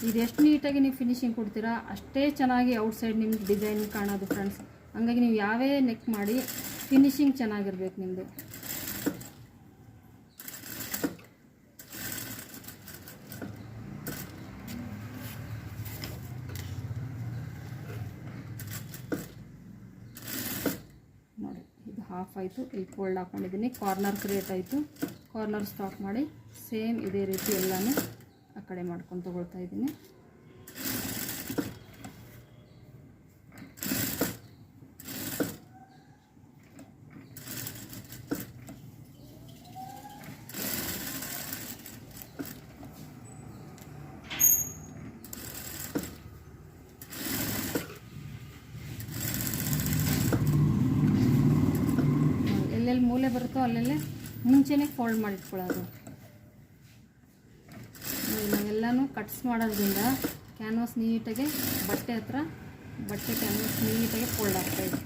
ಇದು ಎಷ್ಟು ನೀಟಾಗಿ ನೀವು ಫಿನಿಶಿಂಗ್ ಕೊಡ್ತೀರಾ ಅಷ್ಟೇ ಚೆನ್ನಾಗಿ ಔಟ್ಸೈಡ್ ನಿಮ್ಗೆ ಡಿಸೈನ್ ಕಾಣೋದು ಫ್ರೆಂಡ್ಸ್ ಹಂಗಾಗಿ ನೀವು ಯಾವೇ ನೆಕ್ ಮಾಡಿ ಫಿನಿಶಿಂಗ್ ಚೆನ್ನಾಗಿರ್ಬೇಕು ನಿಮ್ಮದು ನೋಡಿ ಇದು ಹಾಫ್ ಆಯಿತು ಇಲ್ಲಿ ಫೋಲ್ಡ್ ಹಾಕ್ಕೊಂಡಿದ್ದೀನಿ ಕಾರ್ನರ್ ಕ್ರಿಯೇಟ್ ಆಯಿತು ಕಾರ್ನರ್ ಸ್ಟಾಪ್ ಮಾಡಿ ಸೇಮ್ ಇದೇ ರೀತಿ ಎಲ್ಲನೂ ಆ ಕಡೆ ಮಾಡ್ಕೊಂಡು ತಗೊಳ್ತಾ ಇದ್ದೀನಿ ಎಲ್ಲೆಲ್ಲಿ ಮೂಲೆ ಬರುತ್ತೋ ಅಲ್ಲೆಲ್ಲೇ ಮುಂಚೆನೇ ಫೋಲ್ಡ್ ಮಾಡಿಟ್ಕೊಳ್ಳೋದು ನಾವೆಲ್ಲನೂ ಕಟ್ಸ್ ಮಾಡೋದ್ರಿಂದ ಕ್ಯಾನ್ವಾಸ್ ನೀಟಾಗಿ ಬಟ್ಟೆ ಕ್ಯಾನ್ವಾಸ್ ನೀಟಾಗಿ ಫೋಲ್ಡ್ ಆಗ್ತಾಯಿದೆ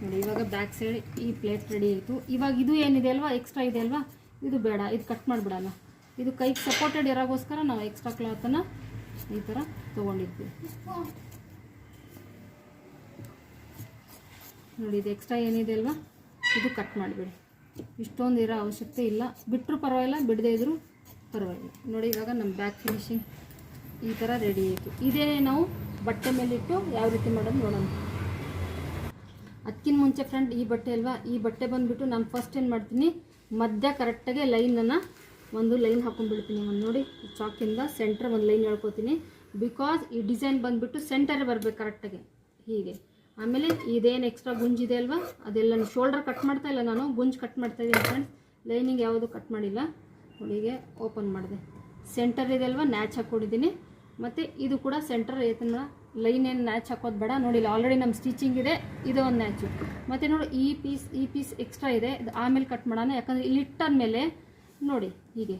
ನೋಡಿ ಇವಾಗ ಬ್ಯಾಕ್ ಸೈಡ್ ಈ ಪ್ಲೇಟ್ ರೆಡಿ ಆಯಿತು ಇವಾಗ ಇದು ಏನಿದೆ ಅಲ್ವಾ ಎಕ್ಸ್ಟ್ರಾ ಇದೆ ಅಲ್ವಾ ಇದು ಬೇಡ ಇದು ಕಟ್ ಮಾಡಿಬಿಡೋಣ ಇದು ಕೈಗೆ ಸಪೋರ್ಟೆಡ್ ಇರೋಗೋಸ್ಕರ ನಾವು ಎಕ್ಸ್ಟ್ರಾ ಕ್ಲಾತನ್ನು ಈ ಥರ ತೊಗೊಂಡಿರ್ತೀವಿ ನೋಡಿ ಇದು ಎಕ್ಸ್ಟ್ರಾ ಏನಿದೆ ಅಲ್ವಾ ಇದು ಕಟ್ ಮಾಡಿಬಿಡಿ ಇಷ್ಟೊಂದು ಇರೋ ಅವಶ್ಯಕತೆ ಇಲ್ಲ ಬಿಟ್ಟರು ಪರವಾಗಿಲ್ಲ ಬಿಡದೇ ಇದ್ದರೂ ಪರವಾಗಿಲ್ಲ ನೋಡಿ ಇವಾಗ ನಮ್ಮ ಬ್ಯಾಕ್ ಫಿನಿಶಿಂಗ್ ಈ ಥರ ರೆಡಿ ಆಯಿತು ಇದೇ ನಾವು ಬಟ್ಟೆ ಮೇಲಿಟ್ಟು ಯಾವ ರೀತಿ ಮಾಡೋದು ನೋಡೋಣ ಅದಕ್ಕಿಂತ ಮುಂಚೆ ಫ್ರೆಂಡ್ ಈ ಬಟ್ಟೆ ಅಲ್ವಾ ಈ ಬಟ್ಟೆ ಬಂದುಬಿಟ್ಟು ನಾನು ಫಸ್ಟ್ ಏನು ಮಾಡ್ತೀನಿ ಮಧ್ಯ ಕರೆಕ್ಟಾಗಿ ಲೈನನ್ನು ಒಂದು ಲೈನ್ ಹಾಕೊಂಡ್ಬಿಡ್ತೀನಿ ಒಂದು ನೋಡಿ ಚಾಕಿಂದ ಸೆಂಟ್ರ್ ಒಂದು ಲೈನ್ ಹೇಳ್ಕೊತೀನಿ ಬಿಕಾಸ್ ಈ ಡಿಸೈನ್ ಬಂದುಬಿಟ್ಟು ಸೆಂಟರ್ ಬರಬೇಕು ಕರೆಕ್ಟಾಗಿ ಹೀಗೆ ಆಮೇಲೆ ಇದೇನು ಎಕ್ಸ್ಟ್ರಾ ಗುಂಜಿದೆ ಅಲ್ವಾ ಅದೆಲ್ಲ ಶೋಲ್ಡರ್ ಕಟ್ ಮಾಡ್ತಾ ಇಲ್ಲ ನಾನು ಗುಂಜು ಕಟ್ ಮಾಡ್ತಾಯಿದ್ದೀನಿ ಫ್ರೆಂಡ್ಸ್ ಲೈನಿಂಗ್ ಯಾವುದು ಕಟ್ ಮಾಡಿಲ್ಲ ನೋಡಿಗೆ ಓಪನ್ ಮಾಡಿದೆ ಸೆಂಟರ್ ಇದೆ ಅಲ್ವಾ ನ್ಯಾಚ್ ಹಾಕ್ಕೊಂಡಿದ್ದೀನಿ ಮತ್ತು ಇದು ಕೂಡ ಸೆಂಟರ್ ಏತನ ಲೈನ್ ಏನು ನ್ಯಾಚ್ ಹಾಕೋದು ಬೇಡ ನೋಡಿ ಆಲ್ರೆಡಿ ನಮ್ಮ ಸ್ಟಿಚಿಂಗ್ ಇದೆ ಇದು ಒಂದು ನ್ಯಾಚು ಮತ್ತು ನೋಡಿ ಈ ಪೀಸ್ ಎಕ್ಸ್ಟ್ರಾ ಇದೆ ಇದು ಆಮೇಲೆ ಕಟ್ ಮಾಡೋಣ ಯಾಕಂದರೆ ಇಲ್ಲಿ ಇಟ್ಟಾದ್ಮೇಲೆ ನೋಡಿ ಹೀಗೆ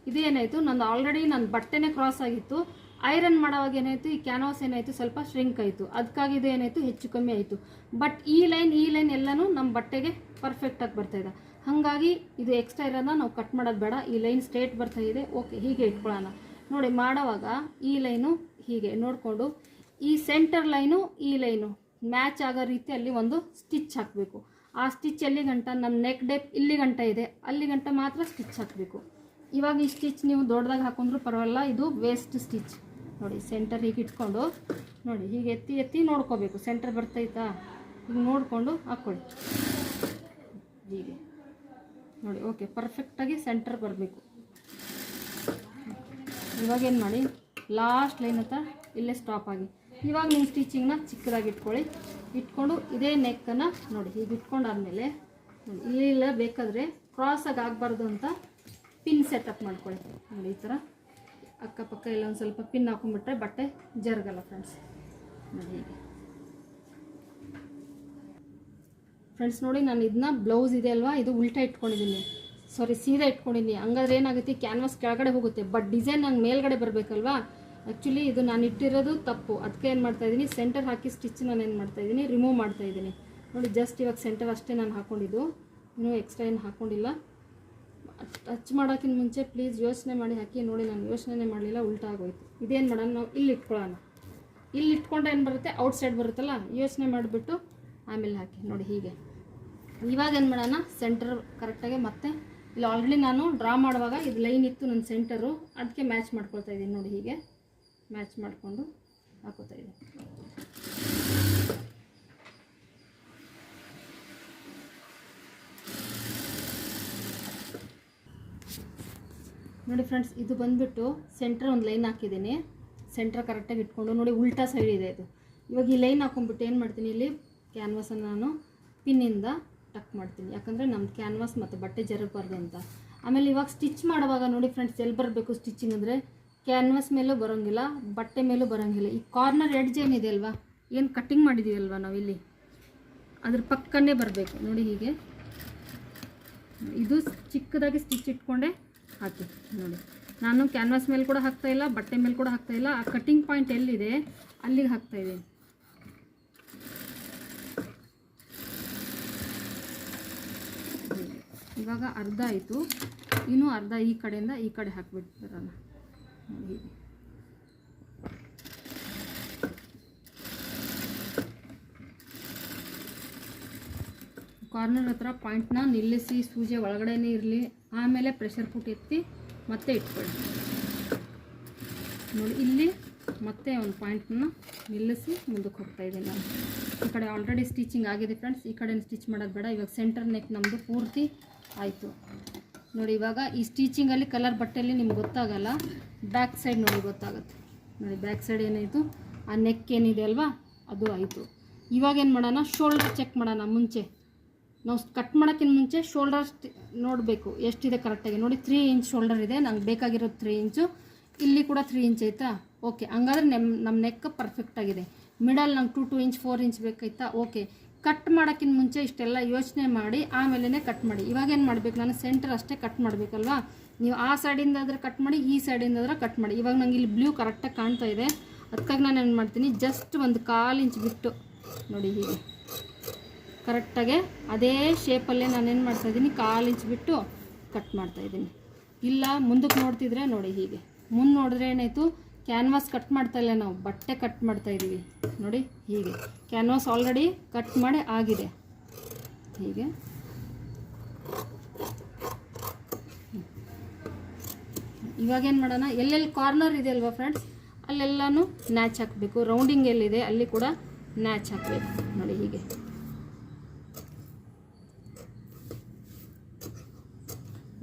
ಇದೇನಾಯಿತು ನಂದು ಆಲ್ರೆಡಿ ನನ್ನ ಬಟ್ಟೆನೇ ಕ್ರಾಸ್ ಆಗಿತ್ತು ಐರನ್ ಮಾಡೋವಾಗ ಏನಾಯಿತು ಈ ಕ್ಯಾನ್ವಾಸ್ ಏನಾಯಿತು ಸ್ವಲ್ಪ ಶ್ರಿಂಕ್ ಆಯಿತು ಅದಕ್ಕಾಗಿ ಇದು ಏನಾಯಿತು ಹೆಚ್ಚು ಕಮ್ಮಿ ಆಯಿತು ಬಟ್ ಈ ಲೈನ್ ಎಲ್ಲನೂ ನಮ್ಮ ಬಟ್ಟೆಗೆ ಪರ್ಫೆಕ್ಟಾಗಿ ಬರ್ತಾಯಿದೆ ಹಾಗಾಗಿ ಇದು ಎಕ್ಸ್ಟ್ರಾ ಇರೋದನ್ನ ನಾವು ಕಟ್ ಮಾಡೋದು ಬೇಡ ಈ ಲೈನ್ ಸ್ಟ್ರೇಟ್ ಬರ್ತಾಯಿದೆ ಓಕೆ ಹೀಗೆ ಇಟ್ಕೊಳ್ಳೋಣ ನೋಡಿ ಮಾಡೋವಾಗ ಈ ಲೈನು ಹೀಗೆ ನೋಡಿಕೊಂಡು ಈ ಸೆಂಟರ್ ಲೈನು ಈ ಲೈನು ಮ್ಯಾಚ್ ಆಗೋ ರೀತಿಯಲ್ಲಿ ಒಂದು ಸ್ಟಿಚ್ ಹಾಕಬೇಕು ಆ ಸ್ಟಿಚ್ ಎಲ್ಲಿ ಗಂಟ ನಮ್ಮ ನೆಕ್ ಡೆಪ್ ಇಲ್ಲಿ ಗಂಟ ಇದೆ ಅಲ್ಲಿ ಗಂಟ ಮಾತ್ರ ಸ್ಟಿಚ್ ಹಾಕಬೇಕು ಇವಾಗ ಈ ಸ್ಟಿಚ್ ನೀವು ದೊಡ್ಡದಾಗಿ ಹಾಕೊಂಡ್ರೂ ಪರವಾಗಿಲ್ಲ ಇದು ವೇಸ್ಟ್ ಸ್ಟಿಚ್ ನೋಡಿ ಸೆಂಟರ್ ಹೀಗೆ ಇಟ್ಕೊಂಡು ನೋಡಿ ಹೀಗೆ ಎತ್ತಿ ನೋಡ್ಕೋಬೇಕು ಸೆಂಟರ್ ಬರ್ತೈತಾ ಹೀಗೆ ನೋಡಿಕೊಂಡು ಹಾಕ್ಕೊಳ್ಳಿ ಹೀಗೆ ನೋಡಿ ಓಕೆ ಪರ್ಫೆಕ್ಟಾಗಿ ಸೆಂಟರ್ ಬರಬೇಕು ಇವಾಗೇನು ಮಾಡಿ ಲಾಸ್ಟ್ ಲೈನ್ ಹತ್ರ ಇಲ್ಲೇ ಸ್ಟಾಪ್ ಆಗಿ ಇವಾಗ ನಿಮ್ಮ ಸ್ಟಿಚಿಂಗ್ನ ಚಿಕ್ಕದಾಗಿ ಇಟ್ಕೊಂಡು ಇದೇ ನೆಕ್ಕನ್ನು ನೋಡಿ ಹೀಗೆ ಇಟ್ಕೊಂಡಾದ್ಮೇಲೆ ನೋಡಿ ಇಲ್ಲ ಬೇಕಾದರೆ ಕ್ರಾಸಾಗಿ ಆಗಬಾರ್ದು ಅಂತ ಪಿನ್ ಸೆಟಪ್ ಮಾಡ್ಕೊಳ್ಳಿ ನೋಡಿ ಈ ಥರ ಅಕ್ಕಪಕ್ಕ ಎಲ್ಲ ಒಂದು ಸ್ವಲ್ಪ ಪಿನ್ ಹಾಕೊಂಡ್ಬಿಟ್ರೆ ಬಟ್ಟೆ ಜರುಗಲ್ಲ ಫ್ರೆಂಡ್ಸ್ ನೋಡಿ ಹೀಗೆ ಫ್ರೆಂಡ್ಸ್ ನೋಡಿ ನಾನು ಇದನ್ನ ಬ್ಲೌಸ್ ಇದೆ ಅಲ್ವಾ ಇದು ಉಲ್ಟಾ ಇಟ್ಕೊಂಡಿದ್ದೀನಿ ಸೀದಾ ಇಟ್ಕೊಂಡಿದ್ದೀನಿ ಹಂಗಾದ್ರೆ ಏನಾಗುತ್ತೆ ಕ್ಯಾನ್ವಾಸ್ ಕೆಳಗಡೆ ಹೋಗುತ್ತೆ ಬಟ್ ಡಿಸೈನ್ ನಂಗೆ ಮೇಲ್ಗಡೆ ಬರಬೇಕಲ್ವಾ ಆ್ಯಕ್ಚುಲಿ ಇದು ನಾನು ಇಟ್ಟಿರೋದು ತಪ್ಪು ಅದಕ್ಕೆ ಏನು ಮಾಡ್ತಾಯಿದ್ದೀನಿ ಸೆಂಟರ್ ಹಾಕಿ ಸ್ಟಿಚ್ ನಾನು ಏನು ಮಾಡ್ತಾಯಿದ್ದೀನಿ ರಿಮೂವ್ ಮಾಡ್ತಾಯಿದ್ದೀನಿ ನೋಡಿ ಜಸ್ಟ್ ಇವಾಗ ಸೆಂಟರ್ ಅಷ್ಟೇ ನಾನು ಹಾಕ್ಕೊಂಡಿದ್ದು ಇನ್ನೂ ಎಕ್ಸ್ಟ್ರಾ ಏನು ಹಾಕ್ಕೊಂಡಿಲ್ಲ ಟಚ್ ಮಾಡೋಕ್ಕಿಂತ ಮುಂಚೆ ಪ್ಲೀಸ್ ಯೋಚನೆ ಮಾಡಿ ಹಾಕಿ ನೋಡಿ ನಾನು ಯೋಚನೆ ಮಾಡಲಿಲ್ಲ ಉಲ್ಟಾ ಆಗೋಯ್ತು ಇದೇನು ಮಾಡೋಣ ನಾವು ಇಲ್ಲಿ ಇಟ್ಕೊಳ್ಳೋಣ ಇಲ್ಲಿ ಇಟ್ಕೊಂಡ್ರೆ ಏನು ಬರುತ್ತೆ ಔಟ್ಸೈಡ್ ಬರುತ್ತಲ್ಲ ಯೋಚನೆ ಮಾಡಿಬಿಟ್ಟು ಆಮೇಲೆ ಹಾಕಿ ನೋಡಿ ಹೀಗೆ ಇವಾಗ ಏನು ಮಾಡೋಣ ಸೆಂಟರ್ ಕರೆಕ್ಟಾಗಿ ಮತ್ತೆ ಇಲ್ಲಿ ಆಲ್ರೆಡಿ ನಾನು ಡ್ರಾ ಮಾಡುವಾಗ ಇದು ಲೈನ್ ಇತ್ತು ನನ್ನ ಸೆಂಟರು ಅದಕ್ಕೆ ಮ್ಯಾಚ್ ಮಾಡ್ಕೊಳ್ತಾ ಇದ್ದೀನಿ ನೋಡಿ ಹೀಗೆ ಮ್ಯಾಚ್ ಮಾಡಿಕೊಂಡು ಹಾಕೋತಾ ಇದ್ದೀನಿ ನೋಡಿ ಫ್ರೆಂಡ್ಸ್, ಇದು ಬಂದುಬಿಟ್ಟು ಸೆಂಟ್ರ್ ಒಂದು ಲೈನ್ ಹಾಕಿದ್ದೀನಿ. ಸೆಂಟ್ರ್ ಕರೆಕ್ಟಾಗಿ ಇಟ್ಕೊಂಡು ನೋಡಿ, ಉಲ್ಟಾ ಸೈಡ್ ಇದೆ ಇದು. ಇವಾಗ ಈ ಲೈನ್ ಹಾಕೊಂಡ್ಬಿಟ್ಟು ಏನು ಮಾಡ್ತೀನಿ, ಇಲ್ಲಿ ಕ್ಯಾನ್ವಾಸನ್ನು ನಾನು ಪಿನ್ನಿಂದ ಟಕ್ ಮಾಡ್ತೀನಿ, ಯಾಕಂದರೆ ನಮ್ಮ ಕ್ಯಾನ್ವಾಸ್ ಮತ್ತು ಬಟ್ಟೆ ಜರಗಬಾರ್ದು ಅಂತ. ಆಮೇಲೆ ಇವಾಗ ಸ್ಟಿಚ್ ಮಾಡುವಾಗ ನೋಡಿ ಫ್ರೆಂಡ್ಸ್, ಎಲ್ಲಿ ಬರಬೇಕು ಸ್ಟಿಚಿಂಗ್ ಅಂದರೆ ಕ್ಯಾನ್ವಾಸ್ ಮೇಲೂ ಬರೋಂಗಿಲ್ಲ, ಬಟ್ಟೆ ಮೇಲೂ ಬರೋಂಗಿಲ್ಲ. ಈ ಕಾರ್ನರ್ ಎಡ್ಜ್ ಏನಿದೆ ಅಲ್ವಾ, ಏನು ಕಟ್ಟಿಂಗ್ ಮಾಡಿದ್ದೀವಿ ಅಲ್ವಾ ನಾವಿಲ್ಲಿ, ಅದ್ರ ಪಕ್ಕನೇ ಬರಬೇಕು ನೋಡಿ. ಹೀಗೆ ಇದು ಚಿಕ್ಕದಾಗಿ ಸ್ಟಿಚ್ ಇಟ್ಕೊಂಡೆ ಹಾಕಿ ನೋಡಿ. ನಾನು ಕ್ಯಾನ್ವಾಸ್ ಮೇಲೆ ಕೂಡ ಹಾಕ್ತಾಯಿಲ್ಲ, ಬಟ್ಟೆ ಮೇಲೆ ಕೂಡ ಹಾಕ್ತಾಯಿಲ್ಲ. ಆ ಕಟ್ಟಿಂಗ್ ಪಾಯಿಂಟ್ ಎಲ್ಲಿದೆ ಅಲ್ಲಿಗೆ ಹಾಕ್ತಾಯಿದ್ದೀನಿ. ಇವಾಗ ಅರ್ಧ ಆಯಿತು, ಇನ್ನೂ ಅರ್ಧ ಈ ಕಡೆಯಿಂದ ಈ ಕಡೆ ಹಾಕಿಬಿಡ್ತಾರಲ್ಲ ನೋಡಿ. ಕಾರ್ನರ್ ಹತ್ರ ಪಾಯಿಂಟ್ನ ನಿಲ್ಲಿಸಿ, ಸೂಜಿ ಒಳಗಡೆನೇ ಇರಲಿ, ಆಮೇಲೆ ಪ್ರೆಷರ್ ಫುಟ್ ಎತ್ತಿ ಮತ್ತೆ ಇಟ್ಕೊಳ್ಳಿ ನೋಡಿ. ಇಲ್ಲಿ ಮತ್ತೆ ಒಂದು ಪಾಯಿಂಟನ್ನ ನಿಲ್ಲಿಸಿ ಮುಂದಕ್ಕೆ ಹೋಗ್ತಾಯಿದ್ದೀನಿ ನಾನು. ಈ ಕಡೆ ಆಲ್ರೆಡಿ ಸ್ಟಿಚಿಂಗ್ ಆಗಿದೆ ಫ್ರೆಂಡ್ಸ್, ಈ ಕಡೆ ಸ್ಟಿಚ್ ಮಾಡೋದು ಬೇಡ. ಇವಾಗ ಸೆಂಟರ್ ನೆಕ್ ನಮ್ಮದು ಪೂರ್ತಿ ಆಯಿತು ನೋಡಿ. ಇವಾಗ ಈ ಸ್ಟಿಚಿಂಗಲ್ಲಿ ಕಲರ್ ಬಟ್ಟೆಯಲ್ಲಿ ನಿಮ್ಗೆ ಗೊತ್ತಾಗಲ್ಲ, ಬ್ಯಾಕ್ ಸೈಡ್ ನೋಡಿ ಗೊತ್ತಾಗುತ್ತೆ ನೋಡಿ. ಬ್ಯಾಕ್ ಸೈಡ್ ಏನಾಯಿತು, ಆ ನೆಕ್ ಏನಿದೆ ಅಲ್ವಾ ಅದು ಆಯಿತು. ಇವಾಗ ಏನು ಮಾಡೋಣ, ಶೋಲ್ಡರ್ ಚೆಕ್ ಮಾಡೋಣ. ಮುಂಚೆ ನಾವು ಕಟ್ ಮಾಡೋಕ್ಕಿಂತ ಮುಂಚೆ ಶೋಲ್ಡರ್ ನೋಡಬೇಕು ಎಷ್ಟಿದೆ ಕರೆಕ್ಟಾಗಿ ನೋಡಿ. 3 ಇಂಚ್ ಶೋಲ್ಡರ್ ಇದೆ, ನಂಗೆ ಬೇಕಾಗಿರೋದು 3 ಇಂಚು. ಇಲ್ಲಿ ಕೂಡ 3 ಇಂಚ್ ಆಯಿತಾ, ಓಕೆ. ಹಂಗಾದ್ರೆ ನಮ್ಮ ನೆಕ್ ಪರ್ಫೆಕ್ಟಾಗಿದೆ. ಮಿಡಲ್ ನಂಗೆ 2 ಇಂಚ್ 4 ಇಂಚ್ ಬೇಕಾಯ್ತಾ, ಓಕೆ. ಕಟ್ ಮಾಡೋಕ್ಕಿಂತ ಮುಂಚೆ ಇಷ್ಟೆಲ್ಲ ಯೋಚನೆ ಮಾಡಿ ಆಮೇಲೆ ಕಟ್ ಮಾಡಿ. ಇವಾಗ ಏನು ಮಾಡಬೇಕು, ನಾನು ಸೆಂಟರ್ ಅಷ್ಟೇ ಕಟ್ ಮಾಡಬೇಕಲ್ವಾ. ನೀವು ಆ ಸೈಡಿಂದ ಆದರೆ ಕಟ್ ಮಾಡಿ, ಈ ಸೈಡಿಂದ ಆದರೆ ಕಟ್ ಮಾಡಿ. ಇವಾಗ ನಂಗೆ ಇಲ್ಲಿ ಬ್ಲೂ ಕರೆಕ್ಟಾಗಿ ಕಾಣ್ತಾ ಇದೆ, ಅದಕ್ಕಾಗಿ ನಾನು ಏನು ಮಾಡ್ತೀನಿ, ಜಸ್ಟ್ ಒಂದು 1/4 ಇಂಚ್ ಬಿಟ್ಟು ನೋಡಿ, ಹೀಗೆ ಕರೆಕ್ಟಾಗೆ ಅದೇ ಶೇಪಲ್ಲೇ ನಾನೇನು ಮಾಡ್ತಾಯಿದ್ದೀನಿ, 1/4 ಇಂಚ್ ಬಿಟ್ಟು ಕಟ್ ಮಾಡ್ತಾಯಿದ್ದೀನಿ. ಇಲ್ಲ ಮುಂದಕ್ಕೆ ನೋಡ್ತಿದ್ರೆ ನೋಡಿ, ಹೀಗೆ ಮುಂದೆ ನೋಡಿದ್ರೆ ಏನಾಯಿತು, ಕ್ಯಾನ್ವಾಸ್ ಕಟ್ ಮಾಡ್ತಾಯಿಲ್ಲ ನಾವು, ಬಟ್ಟೆ ಕಟ್ ಮಾಡ್ತಾಯಿದ್ದೀವಿ ನೋಡಿ. ಹೀಗೆ ಕ್ಯಾನ್ವಾಸ್ ಆಲ್ರೆಡಿ ಕಟ್ ಮಾಡಿ ಆಗಿದೆ. ಹೀಗೆ ಇವಾಗೇನು ಮಾಡೋಣ, ಎಲ್ಲೆಲ್ಲಿ ಕಾರ್ನರ್ ಇದೆ ಅಲ್ವಾ ಫ್ರೆಂಡ್ಸ್, ಅಲ್ಲೆಲ್ಲನೂ ನ್ಯಾಚ್ ಹಾಕಬೇಕು. ರೌಂಡಿಂಗ್ ಎಲ್ಲಿದೆ ಅಲ್ಲಿ ಕೂಡ ನ್ಯಾಚ್ ಹಾಕಬೇಕು ನೋಡಿ. ಹೀಗೆ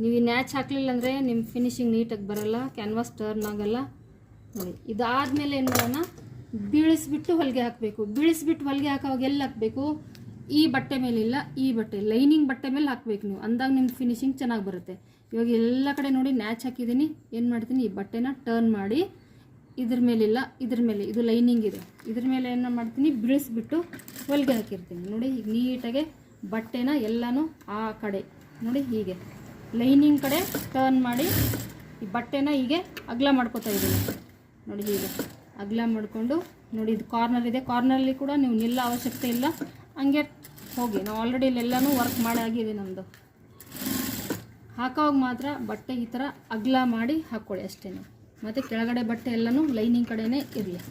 ನೀವು ಈ ನ್ಯಾಚ್ ಹಾಕಲಿಲ್ಲ ಅಂದರೆ ನಿಮ್ಮ ಫಿನಿಶಿಂಗ್ ನೀಟಾಗಿ ಬರೋಲ್ಲ, ಕ್ಯಾನ್ವಾಸ್ ಟರ್ನ್ ಆಗೋಲ್ಲ ನೋಡಿ. ಇದಾದಮೇಲೆ ಏನು ಮಾಡೋಣ, ಬೀಳಿಸ್ಬಿಟ್ಟು ಹೊಲಿಗೆ ಹಾಕಬೇಕು. ಬೀಳಿಸ್ಬಿಟ್ಟು ಹೊಲಿಗೆ ಹಾಕೋವಾಗ ಎಲ್ಲಿ ಹಾಕಬೇಕು, ಈ ಬಟ್ಟೆ ಮೇಲಿಲ್ಲ, ಈ ಬಟ್ಟೆ ಲೈನಿಂಗ್ ಬಟ್ಟೆ ಮೇಲೆ ಹಾಕಬೇಕು ನೀವು, ಅಂದಾಗ ನಿಮ್ಮ ಫಿನಿಶಿಂಗ್ ಚೆನ್ನಾಗಿ ಬರುತ್ತೆ. ಇವಾಗ ಎಲ್ಲ ಕಡೆ ನೋಡಿ ನ್ಯಾಚ್ ಹಾಕಿದ್ದೀನಿ. ಏನು ಮಾಡ್ತೀನಿ, ಈ ಬಟ್ಟೆನ ಟರ್ನ್ ಮಾಡಿ ಇದ್ರ ಮೇಲಿಲ್ಲ, ಇದ್ರ ಮೇಲೆ ಇದು ಲೈನಿಂಗ್ ಇದೆ, ಇದ್ರ ಮೇಲೆ ಏನು ಮಾಡ್ತೀನಿ, ಬೀಳಿಸ್ಬಿಟ್ಟು ಹೊಲಿಗೆ ಹಾಕಿರ್ತೀನಿ ನೋಡಿ. ಈಗ ನೀಟಾಗೆ ಬಟ್ಟೆನ ಎಲ್ಲನೂ ಆ ಕಡೆ ನೋಡಿ, ಹೀಗೆ ಲೈನಿಂಗ್ ಕಡೆ ಟರ್ನ್ ಮಾಡಿ ಈ ಬಟ್ಟೆನ ಹೀಗೆ ಅಗಲ ಮಾಡ್ಕೋತಾ ಇದ್ದೀನಿ ನೋಡಿ. ಹೀಗೆ ಅಗಲ ಮಾಡಿಕೊಂಡು ನೋಡಿ, ಇದು ಕಾರ್ನರ್ ಇದೆ, ಕಾರ್ನರಲ್ಲಿ ಕೂಡ ನೀವು ನಿಲ್ಲೋ ಅವಶ್ಯಕತೆ ಇಲ್ಲ, ಹಂಗೆ ಹೋಗಿ. ನಾವು ಆಲ್ರೆಡಿ ಇಲ್ಲೆಲ್ಲನೂ ವರ್ಕ್ ಮಾಡಿ ಆಗಿದೆ ನಮ್ಮದು. ಹಾಕೋವಾಗ ಮಾತ್ರ ಬಟ್ಟೆ ಈ ಥರ ಅಗಲ ಮಾಡಿ ಹಾಕ್ಕೊಳ್ಳಿ ಅಷ್ಟೇ. ಮತ್ತು ಕೆಳಗಡೆ ಬಟ್ಟೆ ಎಲ್ಲನೂ ಲೈನಿಂಗ್ ಕಡೆನೇ ಇರಲಿ.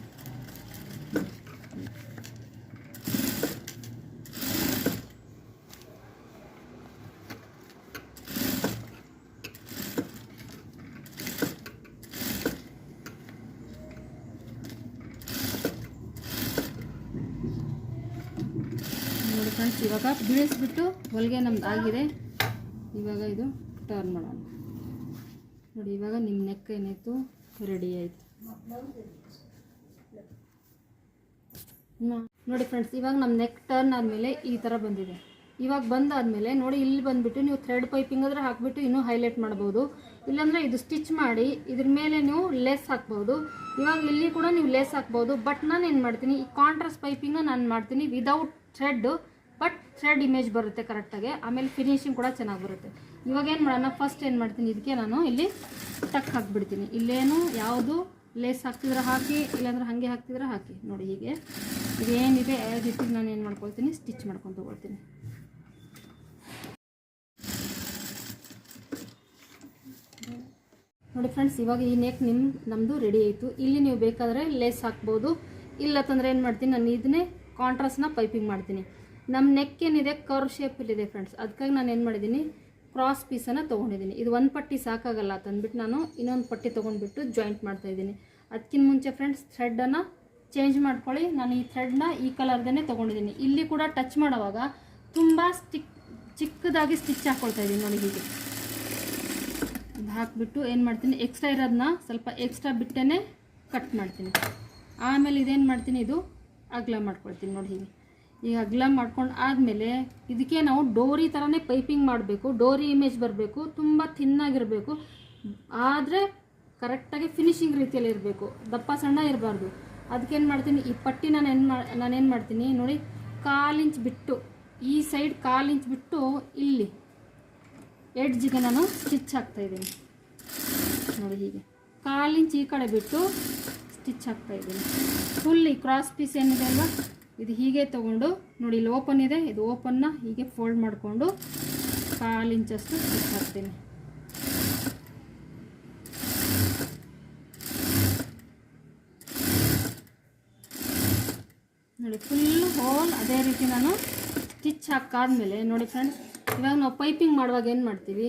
ನೋಡಿ ಫ್ರೆಂಡ್ಸ್, ಇವಾಗ ಬೀಳಿಸ್ಬಿಟ್ಟು ಹೊಲಿಗೆ ನಮ್ದು ಆಗಿದೆ. ಇವಾಗ ಇದು ಟರ್ನ್ ಮಾಡೋಣ ನೋಡಿ. ಇವಾಗ ನಿಮ್ಮ ನೆಕ್ ಏನಾಯಿತು, ರೆಡಿ ಆಯಿತು ನೋಡಿ ಫ್ರೆಂಡ್ಸ್. ಇವಾಗ ನಮ್ಮ ನೆಕ್ ಟರ್ನ್ ಆದಮೇಲೆ ಈ ಥರ ಬಂದಿದೆ. ಇವಾಗ ಬಂದಾದಮೇಲೆ ನೋಡಿ, ಇಲ್ಲಿ ಬಂದುಬಿಟ್ಟು ನೀವು ಥ್ರೆಡ್ ಪೈಪಿಂಗ್ ಆದರೆ ಹಾಕಿಬಿಟ್ಟು ಇನ್ನೂ ಹೈಲೈಟ್ ಮಾಡ್ಬೋದು, ಇಲ್ಲಾಂದರೆ ಇದು ಸ್ಟಿಚ್ ಮಾಡಿ ಇದ್ರ ಮೇಲೆ ನೀವು ಲೇಸ್ ಹಾಕ್ಬೋದು. ಇವಾಗ ಇಲ್ಲಿ ಕೂಡ ನೀವು ಲೇಸ್ ಹಾಕ್ಬೋದು. ಬಟ್ ನಾನು ಏನು ಮಾಡ್ತೀನಿ, ಈ ಕಾಂಟ್ರಾಸ್ಟ್ ಪೈಪಿಂಗ್ನ ನಾನು ಮಾಡ್ತೀನಿ without thread, but thread image ಬರುತ್ತೆ ಕರೆಕ್ಟಾಗಿ, ಆಮೇಲೆ ಫಿನಿಶಿಂಗ್ ಕೂಡ ಚೆನ್ನಾಗಿ ಬರುತ್ತೆ. ಇವಾಗ ಏನು ಮಾಡೋಣ, ಫಸ್ಟ್ ಏನು ಮಾಡ್ತೀನಿ, ಇದಕ್ಕೆ ನಾನು ಇಲ್ಲಿ ಟಕ್ ಹಾಕಿಬಿಡ್ತೀನಿ. ಇಲ್ಲೇನು ಯಾವುದು ಲೇಸ್ ಹಾಕ್ತಿದ್ರೆ ಹಾಕಿ, ಇಲ್ಲಾಂದ್ರೆ ಹಾಗೆ ಹಾಕ್ತಿದ್ರೆ ಹಾಕಿ ನೋಡಿ. ಹೀಗೆ ಇದೇನಿದೆ ರೀತಿಗೆ ನಾನು ಏನು ಮಾಡ್ಕೊಳ್ತೀನಿ, ಸ್ಟಿಚ್ ಮಾಡ್ಕೊಂಡು ತೊಗೊಳ್ತೀನಿ. ನೋಡಿ ಫ್ರೆಂಡ್ಸ್, ಇವಾಗ ಈ ನೆಕ್ ನಮ್ಮದು ರೆಡಿ ಆಯಿತು. ಇಲ್ಲಿ ನೀವು ಬೇಕಾದರೆ ಲೇಸ್ ಹಾಕ್ಬೋದು, ಇಲ್ಲತ್ತಂದರೆ ಏನು ಮಾಡ್ತೀನಿ, ನಾನು ಇದನ್ನೇ ಕಾಂಟ್ರಾಸ್ಟ್ನ ಪೈಪಿಂಗ್ ಮಾಡ್ತೀನಿ. ನಮ್ಮ ನೆಕ್ ಏನಿದೆ ಕರ್ವ್ ಶೇಪಲ್ಲಿದೆ ಫ್ರೆಂಡ್ಸ್, ಅದಕ್ಕಾಗಿ ನಾನು ಏನು ಮಾಡಿದ್ದೀನಿ, ಕ್ರಾಸ್ ಪೀಸನ್ನು ತೊಗೊಂಡಿದ್ದೀನಿ. ಇದು ಒಂದು ಪಟ್ಟಿ ಸಾಕಾಗಲ್ಲ ತಂದ್ಬಿಟ್ಟು ನಾನು ಇನ್ನೊಂದು ಪಟ್ಟಿ ತೊಗೊಂಡ್ಬಿಟ್ಟು ಜಾಯಿಂಟ್ ಮಾಡ್ತಾಯಿದ್ದೀನಿ. ಅದಕ್ಕಿಂತ ಮುಂಚೆ ಫ್ರೆಂಡ್ಸ್ ಥ್ರೆಡನ್ನು ಚೇಂಜ್ ಮಾಡ್ಕೊಳ್ಳಿ. ನಾನು ಈ ಥ್ರೆಡ್ನ ಈ ಕಲರ್ದೇ ತೊಗೊಂಡಿದ್ದೀನಿ. ಇಲ್ಲಿ ಕೂಡ ಟಚ್ ಮಾಡೋವಾಗ ತುಂಬ ಚಿಕ್ಕದಾಗಿ ಸ್ಟಿಚ್ ಹಾಕ್ಕೊಳ್ತಾ ಇದ್ದೀನಿ ನೋಡಿ. ಹೀಗೆ ಇದು ಹಾಕಿಬಿಟ್ಟು ಏನು ಮಾಡ್ತೀನಿ, ಎಕ್ಸ್ಟ್ರಾ ಇರೋದನ್ನ ಸ್ವಲ್ಪ ಎಕ್ಸ್ಟ್ರಾ ಬಿಟ್ಟೇ ಕಟ್ ಮಾಡ್ತೀನಿ. ಆಮೇಲೆ ಇದೇನು ಮಾಡ್ತೀನಿ, ಇದು ಅಗಲ ಮಾಡ್ಕೊಳ್ತೀನಿ ನೋಡಿ. ಹೀಗೆ ಈಗ ಅಗಲ ಮಾಡ್ಕೊಂಡು ಆದಮೇಲೆ ಇದಕ್ಕೆ ನಾವು ಡೋರಿ ಥರನೇ ಪೈಪಿಂಗ್ ಮಾಡಬೇಕು. ಡೋರಿ ಇಮೇಜ್ ಬರಬೇಕು, ತುಂಬ ಥಿನ್ನಾಗಿರಬೇಕು, ಆದರೆ ಕರೆಕ್ಟಾಗಿ ಫಿನಿಶಿಂಗ್ ರೀತಿಯಲ್ಲಿ ಇರಬೇಕು, ದಪ್ಪ ಸಣ್ಣ ಇರಬಾರ್ದು. ಅದಕ್ಕೇನು ಮಾಡ್ತೀನಿ, ಈ ಪಟ್ಟಿ ನಾನೇನು ಮಾಡ್ತೀನಿ ನೋಡಿ, 1/4 ಇಂಚ್ ಬಿಟ್ಟು ಈ ಸೈಡ್ 1/4 ಇಂಚ್ ಬಿಟ್ಟು ಇಲ್ಲಿ ಎಡ್ಜಿಗೆ ನಾನು ಸ್ಟಿಚ್ ಹಾಕ್ತಾಯಿದ್ದೀನಿ ನೋಡಿ. ಹೀಗೆ 1/4 ಇಂಚ್ ಈ ಕಡೆ ಬಿಟ್ಟು ಸ್ಟಿಚ್ ಹಾಕ್ತಾಯಿದ್ದೀನಿ. ಫುಲ್ ಈ ಕ್ರಾಸ್ ಪೀಸ್ ಏನಿದೆ ಅಲ್ವಾ, ಇದು ಹೀಗೆ ತೊಗೊಂಡು ನೋಡಿ, ಇಲ್ಲಿ ಓಪನ್ ಇದೆ, ಇದು ಓಪನ್ನ ಹೀಗೆ ಫೋಲ್ಡ್ ಮಾಡಿಕೊಂಡು 1/4 ಇಂಚಷ್ಟು ಸ್ಟಿಚ್ ಹಾಕ್ತೀನಿ. ನೋಡಿ ಫುಲ್ ಹೋಲ್ ಅದೇ ರೀತಿ ನಾನು ಸ್ಟಿಚ್ ಹಾಕಾದ್ಮೇಲೆ ನೋಡಿ ಫ್ರೆಂಡ್ಸ್, ಇವಾಗ ನಾವು ಪೈಪಿಂಗ್ ಮಾಡುವಾಗ ಏನು ಮಾಡ್ತೀವಿ,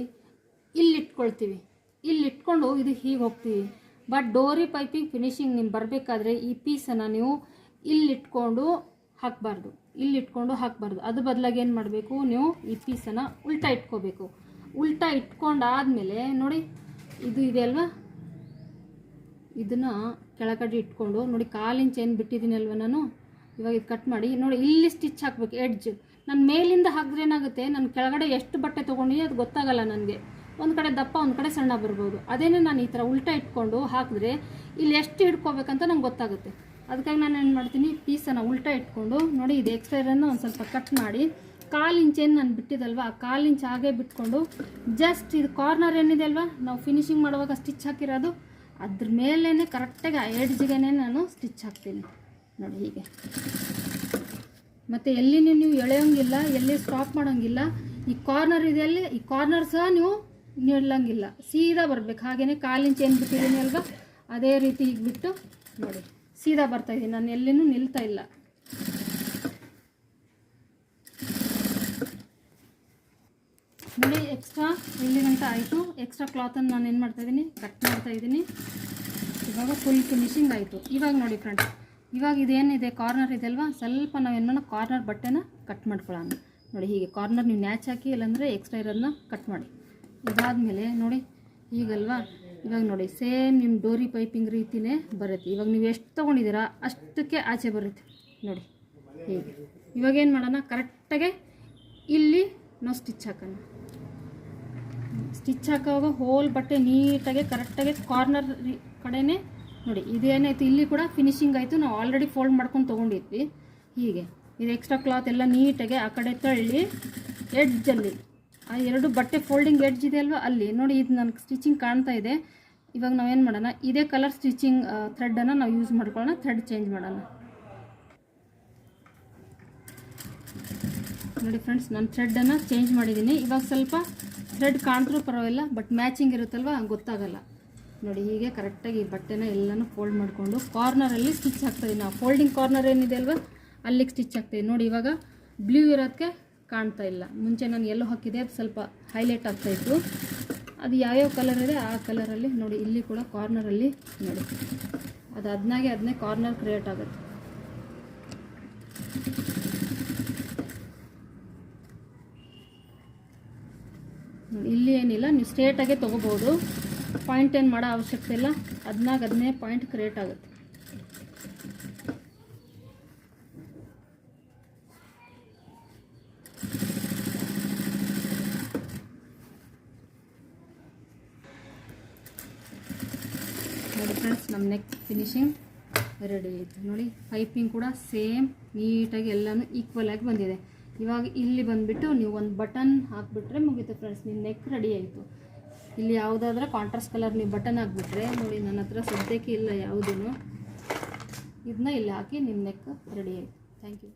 ಇಲ್ಲಿ ಇಟ್ಕೊಳ್ತೀವಿ, ಇಲ್ಲಿ ಇಟ್ಕೊಂಡು ಇದು ಹೀಗೆ ಹೋಗ್ತೀವಿ. ಬಟ್ ಡೋರಿ ಪೈಪಿಂಗ್ ಫಿನಿಶಿಂಗ್ ನಿಮ್ಗೆ ಬರಬೇಕಾದ್ರೆ ಈ ಪೀಸನ್ನು ನೀವು ಇಲ್ಲಿಟ್ಕೊಂಡು ಹಾಕಬಾರ್ದು, ಇಲ್ಲಿಟ್ಕೊಂಡು ಹಾಕಬಾರ್ದು. ಅದು ಬದಲಾಗಿ ಏನು ಮಾಡಬೇಕು, ನೀವು ಈ ಪೀಸನ್ನು ಉಲ್ಟಾ ಇಟ್ಕೋಬೇಕು. ಉಲ್ಟಾ ಇಟ್ಕೊಂಡಾದಮೇಲೆ ನೋಡಿ, ಇದು ಇದೆ ಅಲ್ವಾ, ಇದನ್ನು ಕೆಳಗಡೆ ಇಟ್ಕೊಂಡು ನೋಡಿ 1/4 ಇಂಚ್ ಏನು ಬಿಟ್ಟಿದ್ದೀನಿ ಅಲ್ವ ನಾನು, ಇವಾಗ ಇದು ಕಟ್ ಮಾಡಿ ನೋಡಿ, ಇಲ್ಲಿ ಸ್ಟಿಚ್ ಹಾಕಬೇಕು. ಎಡ್ಜ್ ನಾನು ಮೇಲಿಂದ ಹಾಕಿದ್ರೆ ಏನಾಗುತ್ತೆ, ನಾನು ಕೆಳಗಡೆ ಎಷ್ಟು ಬಟ್ಟೆ ತೊಗೊಂಡಿದ್ದೀನಿ ಅದು ಗೊತ್ತಾಗಲ್ಲ ನನಗೆ. ಒಂದು ಕಡೆ ದಪ್ಪ, ಒಂದು ಕಡೆ ಸಣ್ಣ ಬರ್ಬೋದು. ಅದೇನೇ ನಾನು ಈ ಥರ ಉಲ್ಟಾ ಇಟ್ಕೊಂಡು ಹಾಕಿದ್ರೆ ಇಲ್ಲಿ ಎಷ್ಟು ಹಿಡ್ಕೋಬೇಕಂತ ನಂಗೆ ಗೊತ್ತಾಗುತ್ತೆ. ಅದಕ್ಕಾಗಿ ನಾನು ಏನು ಮಾಡ್ತೀನಿ, ಪೀಸನ್ನು ಉಲ್ಟಾ ಇಟ್ಕೊಂಡು ನೋಡಿ, ಇದು ಎಕ್ಸ್ಟ್ರಾ ಇರೋದನ್ನ ಒಂದು ಸ್ವಲ್ಪ ಕಟ್ ಮಾಡಿ 1/4 ಇಂಚ್ ಏನು ನಾನು ಬಿಟ್ಟಿದ್ದಲ್ವ, ಆ 1/4 ಇಂಚ್ ಹಾಗೆ ಬಿಟ್ಕೊಂಡು ಜಸ್ಟ್ ಇದು ಕಾರ್ನರ್ ಏನಿದೆ ಅಲ್ವಾ, ನಾವು ಫಿನಿಶಿಂಗ್ ಮಾಡುವಾಗ ಸ್ಟಿಚ್ ಹಾಕಿರೋದು, ಅದ್ರ ಮೇಲೇ ಕರೆಕ್ಟಾಗಿ ಆ ಎಡ್ಜಿಗೆ ನಾನು ಸ್ಟಿಚ್ ಹಾಕ್ತೀನಿ ನೋಡಿ. ಹೀಗೆ ಮತ್ತು ಎಲ್ಲಿ ನೀವು ಎಳೆಯೋಂಗಿಲ್ಲ, ಎಲ್ಲಿ ಸ್ಟಾಪ್ ಮಾಡೋಂಗಿಲ್ಲ. ಈ ಕಾರ್ನರ್ ಇದೆಯಲ್ಲಿ, ಈ ಕಾರ್ನರ್ ಸಹ ನೀವು ನಿಲ್ಲಂಗಿಲ್ಲ, ಸೀದಾ ಬರಬೇಕು. ಹಾಗೆಯೇ 1/4 ಇಂಚ್ ಏನು ಬಿಟ್ಟಿದ್ದೀನಿ ಅಲ್ವಾ, ಅದೇ ರೀತಿ ಹೀಗೆ ಬಿಟ್ಟು ನೋಡಿ ಸೀದಾ ಬರ್ತಾಯಿದ್ದೀನಿ, ನಾನು ಎಲ್ಲಿನೂ ನಿಲ್ತಾ ಇಲ್ಲ. ನೋಡಿ ಎಕ್ಸ್ಟ್ರಾ ಇಲ್ಲಿ ಗಂಟ ಆಯಿತು. ಎಕ್ಸ್ಟ್ರಾ ಕ್ಲಾತನ್ನು ನಾನು ಏನು ಮಾಡ್ತಾಯಿದ್ದೀನಿ, ಕಟ್ ಮಾಡ್ತಾಯಿದ್ದೀನಿ. ಇವಾಗ ಫುಲ್ ಫಿನಿಶಿಂಗ್ ಆಯಿತು. ಇವಾಗ ನೋಡಿ ಫ್ರೆಂಡ್ಸ್, ಇವಾಗ ಇದೇನಿದೆ ಕಾರ್ನರ್ ಇದೆ ಅಲ್ವಾ, ಸ್ವಲ್ಪ ನಾವೇನು ಮಾಡೋಣ, ಕಾರ್ನರ್ ಬಟ್ಟೆನ ಕಟ್ ಮಾಡ್ಕೊಳ್ಳೋಣ ನೋಡಿ. ಹೀಗೆ ಕಾರ್ನರ್ ನೀವು ನ್ಯಾಚ್ ಹಾಕಿ, ಇಲ್ಲಾಂದರೆ ಎಕ್ಸ್ಟ್ರಾ ಇರೋದನ್ನ ಕಟ್ ಮಾಡಿ. ಇದಾದಮೇಲೆ ನೋಡಿ ಹೀಗಲ್ವಾ, ಇವಾಗ ನೋಡಿ ಸೇಮ್ ನಿಮ್ಮ ಡೋರಿ ಪೈಪಿಂಗ್ ರೀತಿಯೇ ಬರುತ್ತೆ. ಇವಾಗ ನೀವು ಎಷ್ಟು ತೊಗೊಂಡಿದ್ದೀರಾ ಅಷ್ಟಕ್ಕೆ ಆಚೆ ಬರುತ್ತೆ ನೋಡಿ. ಹೀಗೆ ಇವಾಗ ಏನು ಮಾಡೋಣ, ಕರೆಕ್ಟಾಗೆ ಇಲ್ಲಿ ನಾವು ಸ್ಟಿಚ್ ಹಾಕೋಣ. ಸ್ಟಿಚ್ ಹಾಕೋವಾಗ ಹೋಲ್ ಬಟ್ಟೆ ನೀಟಾಗೆ ಕರೆಕ್ಟಾಗೆ ಕಾರ್ನರ್ ಕಡೆನೇ ನೋಡಿ. ಇದೇನಾಯಿತು, ಇಲ್ಲಿ ಕೂಡ ಫಿನಿಶಿಂಗ್ ಆಯಿತು. ನಾವು ಆಲ್ರೆಡಿ ಫೋಲ್ಡ್ ಮಾಡ್ಕೊಂಡು ತೊಗೊಂಡಿದ್ವಿ. ಹೀಗೆ ಇದು ಎಕ್ಸ್ಟ್ರಾ ಕ್ಲಾತ್ ಎಲ್ಲ ನೀಟಾಗೆ ಆ ಕಡೆ ತಳ್ಳಿ ಎಡ್ಜಲ್ಲಿ ಆ 2 ಬಟ್ಟೆ ಫೋಲ್ಡಿಂಗ್ ಎಡ್ಜ್ ಇದೆ ಅಲ್ವಾ, ಅಲ್ಲಿ ನೋಡಿ ಇದು ನನಗೆ ಸ್ಟಿಚಿಂಗ್ ಕಾಣ್ತಾ ಇದೆ. ಇವಾಗ ನಾವೇನು ಮಾಡೋಣ, ಇದೇ ಕಲರ್ ಸ್ಟಿಚಿಂಗ್ ಥ್ರೆಡ್ಡನ್ನು ನಾವು ಯೂಸ್ ಮಾಡ್ಕೊಳ್ಳೋಣ. ಥ್ರೆಡ್ ಚೇಂಜ್ ಮಾಡೋಣ ನೋಡಿ ಫ್ರೆಂಡ್ಸ್, ನಾನು ಥ್ರೆಡ್ಡನ್ನು ಚೇಂಜ್ ಮಾಡಿದ್ದೀನಿ. ಇವಾಗ ಸ್ವಲ್ಪ ಥ್ರೆಡ್ ಕಾಣ್ದ್ರೂ ಪರವಾಗಿಲ್ಲ, ಬಟ್ ಮ್ಯಾಚಿಂಗ್ ಇರುತ್ತಲ್ವ ಗೊತ್ತಾಗಲ್ಲ ನೋಡಿ. ಹೀಗೆ ಕರೆಕ್ಟಾಗಿ ಈ ಬಟ್ಟೆನ ಎಲ್ಲನೂ ಫೋಲ್ಡ್ ಮಾಡಿಕೊಂಡು ಕಾರ್ನರಲ್ಲಿ ಸ್ಟಿಚ್ ಹಾಕ್ತಾಯಿದ್ದೀನಿ. ನಾವು ಫೋಲ್ಡಿಂಗ್ ಕಾರ್ನರ್ ಏನಿದೆ ಅಲ್ವ, ಅಲ್ಲಿಗೆ ಸ್ಟಿಚ್ ಹಾಕ್ತಾಯಿದ್ದೀನಿ ನೋಡಿ. ಇವಾಗ ಬ್ಲೂ ಇರೋದಕ್ಕೆ ಕಾಣ್ತಾ ಇಲ್ಲ, ಮುಂಚೆ ನಾನು ಎಲ್ಲೋ ಹಾಕಿದೆ, ಅದು ಸ್ವಲ್ಪ ಹೈಲೈಟ್ ಆಗ್ತಾಯಿತ್ತು. ಅದು ಯಾವ್ಯಾವ ಕಲರ್ ಇದೆ ಆ ಕಲರಲ್ಲಿ ನೋಡಿ. ಇಲ್ಲಿ ಕೂಡ ಕಾರ್ನರಲ್ಲಿ ನೋಡಿ, ಅದು ಅದನ್ನೇ ಕಾರ್ನರ್ ಕ್ರಿಯೇಟ್ ಆಗುತ್ತೆ ನೋಡಿ. ಇಲ್ಲಿ ಏನಿಲ್ಲ, ನೀವು ಸ್ಟ್ರೇಟಾಗೆ ತೊಗೋಬೋದು, ಪಾಯಿಂಟ್ ಏನು ಮಾಡೋ ಅವಶ್ಯಕತೆ ಇಲ್ಲ. ಅದನ್ನೇ ಪಾಯಿಂಟ್ ಕ್ರಿಯೇಟ್ ಆಗುತ್ತೆ. ನೋಡಿ ಫ್ರೆಂಡ್ಸ್, ನಮ್ಮ ನೆಕ್ ಫಿನಿಶಿಂಗ್ ರೆಡಿ ಆಯಿತು ನೋಡಿ. ಪೈಪಿಂಗ್ ಕೂಡ ಸೇಮ್ ನೀಟಾಗಿ ಎಲ್ಲನೂ ಈಕ್ವಲ್ ಆಗಿ ಬಂದಿದೆ. ಇವಾಗ ಇಲ್ಲಿ ಬಂದುಬಿಟ್ಟು ನೀವು ಒಂದು ಬಟನ್ ಹಾಕಿಬಿಟ್ರೆ ಮುಗೀತು ಫ್ರೆಂಡ್ಸ್, ನಿಮ್ಮ ನೆಕ್ ರೆಡಿ ಆಯಿತು. ಇಲ್ಲಿ ಯಾವುದಾದ್ರೂ ಕಾಂಟ್ರಾಸ್ಟ್ ಕಲರ್ ನೀವು ಬಟನ್ ಹಾಕಿಬಿಟ್ರೆ ನೋಡಿ, ನನ್ನ ಹತ್ರ ಸದ್ಯಕ್ಕೆ ಇಲ್ಲ ಯಾವುದೂ, ಇದನ್ನ ಇಲ್ಲಿ ಹಾಕಿ ನಿಮ್ಮ ನೆಕ್ ರೆಡಿ ಆಯಿತು. Thank you.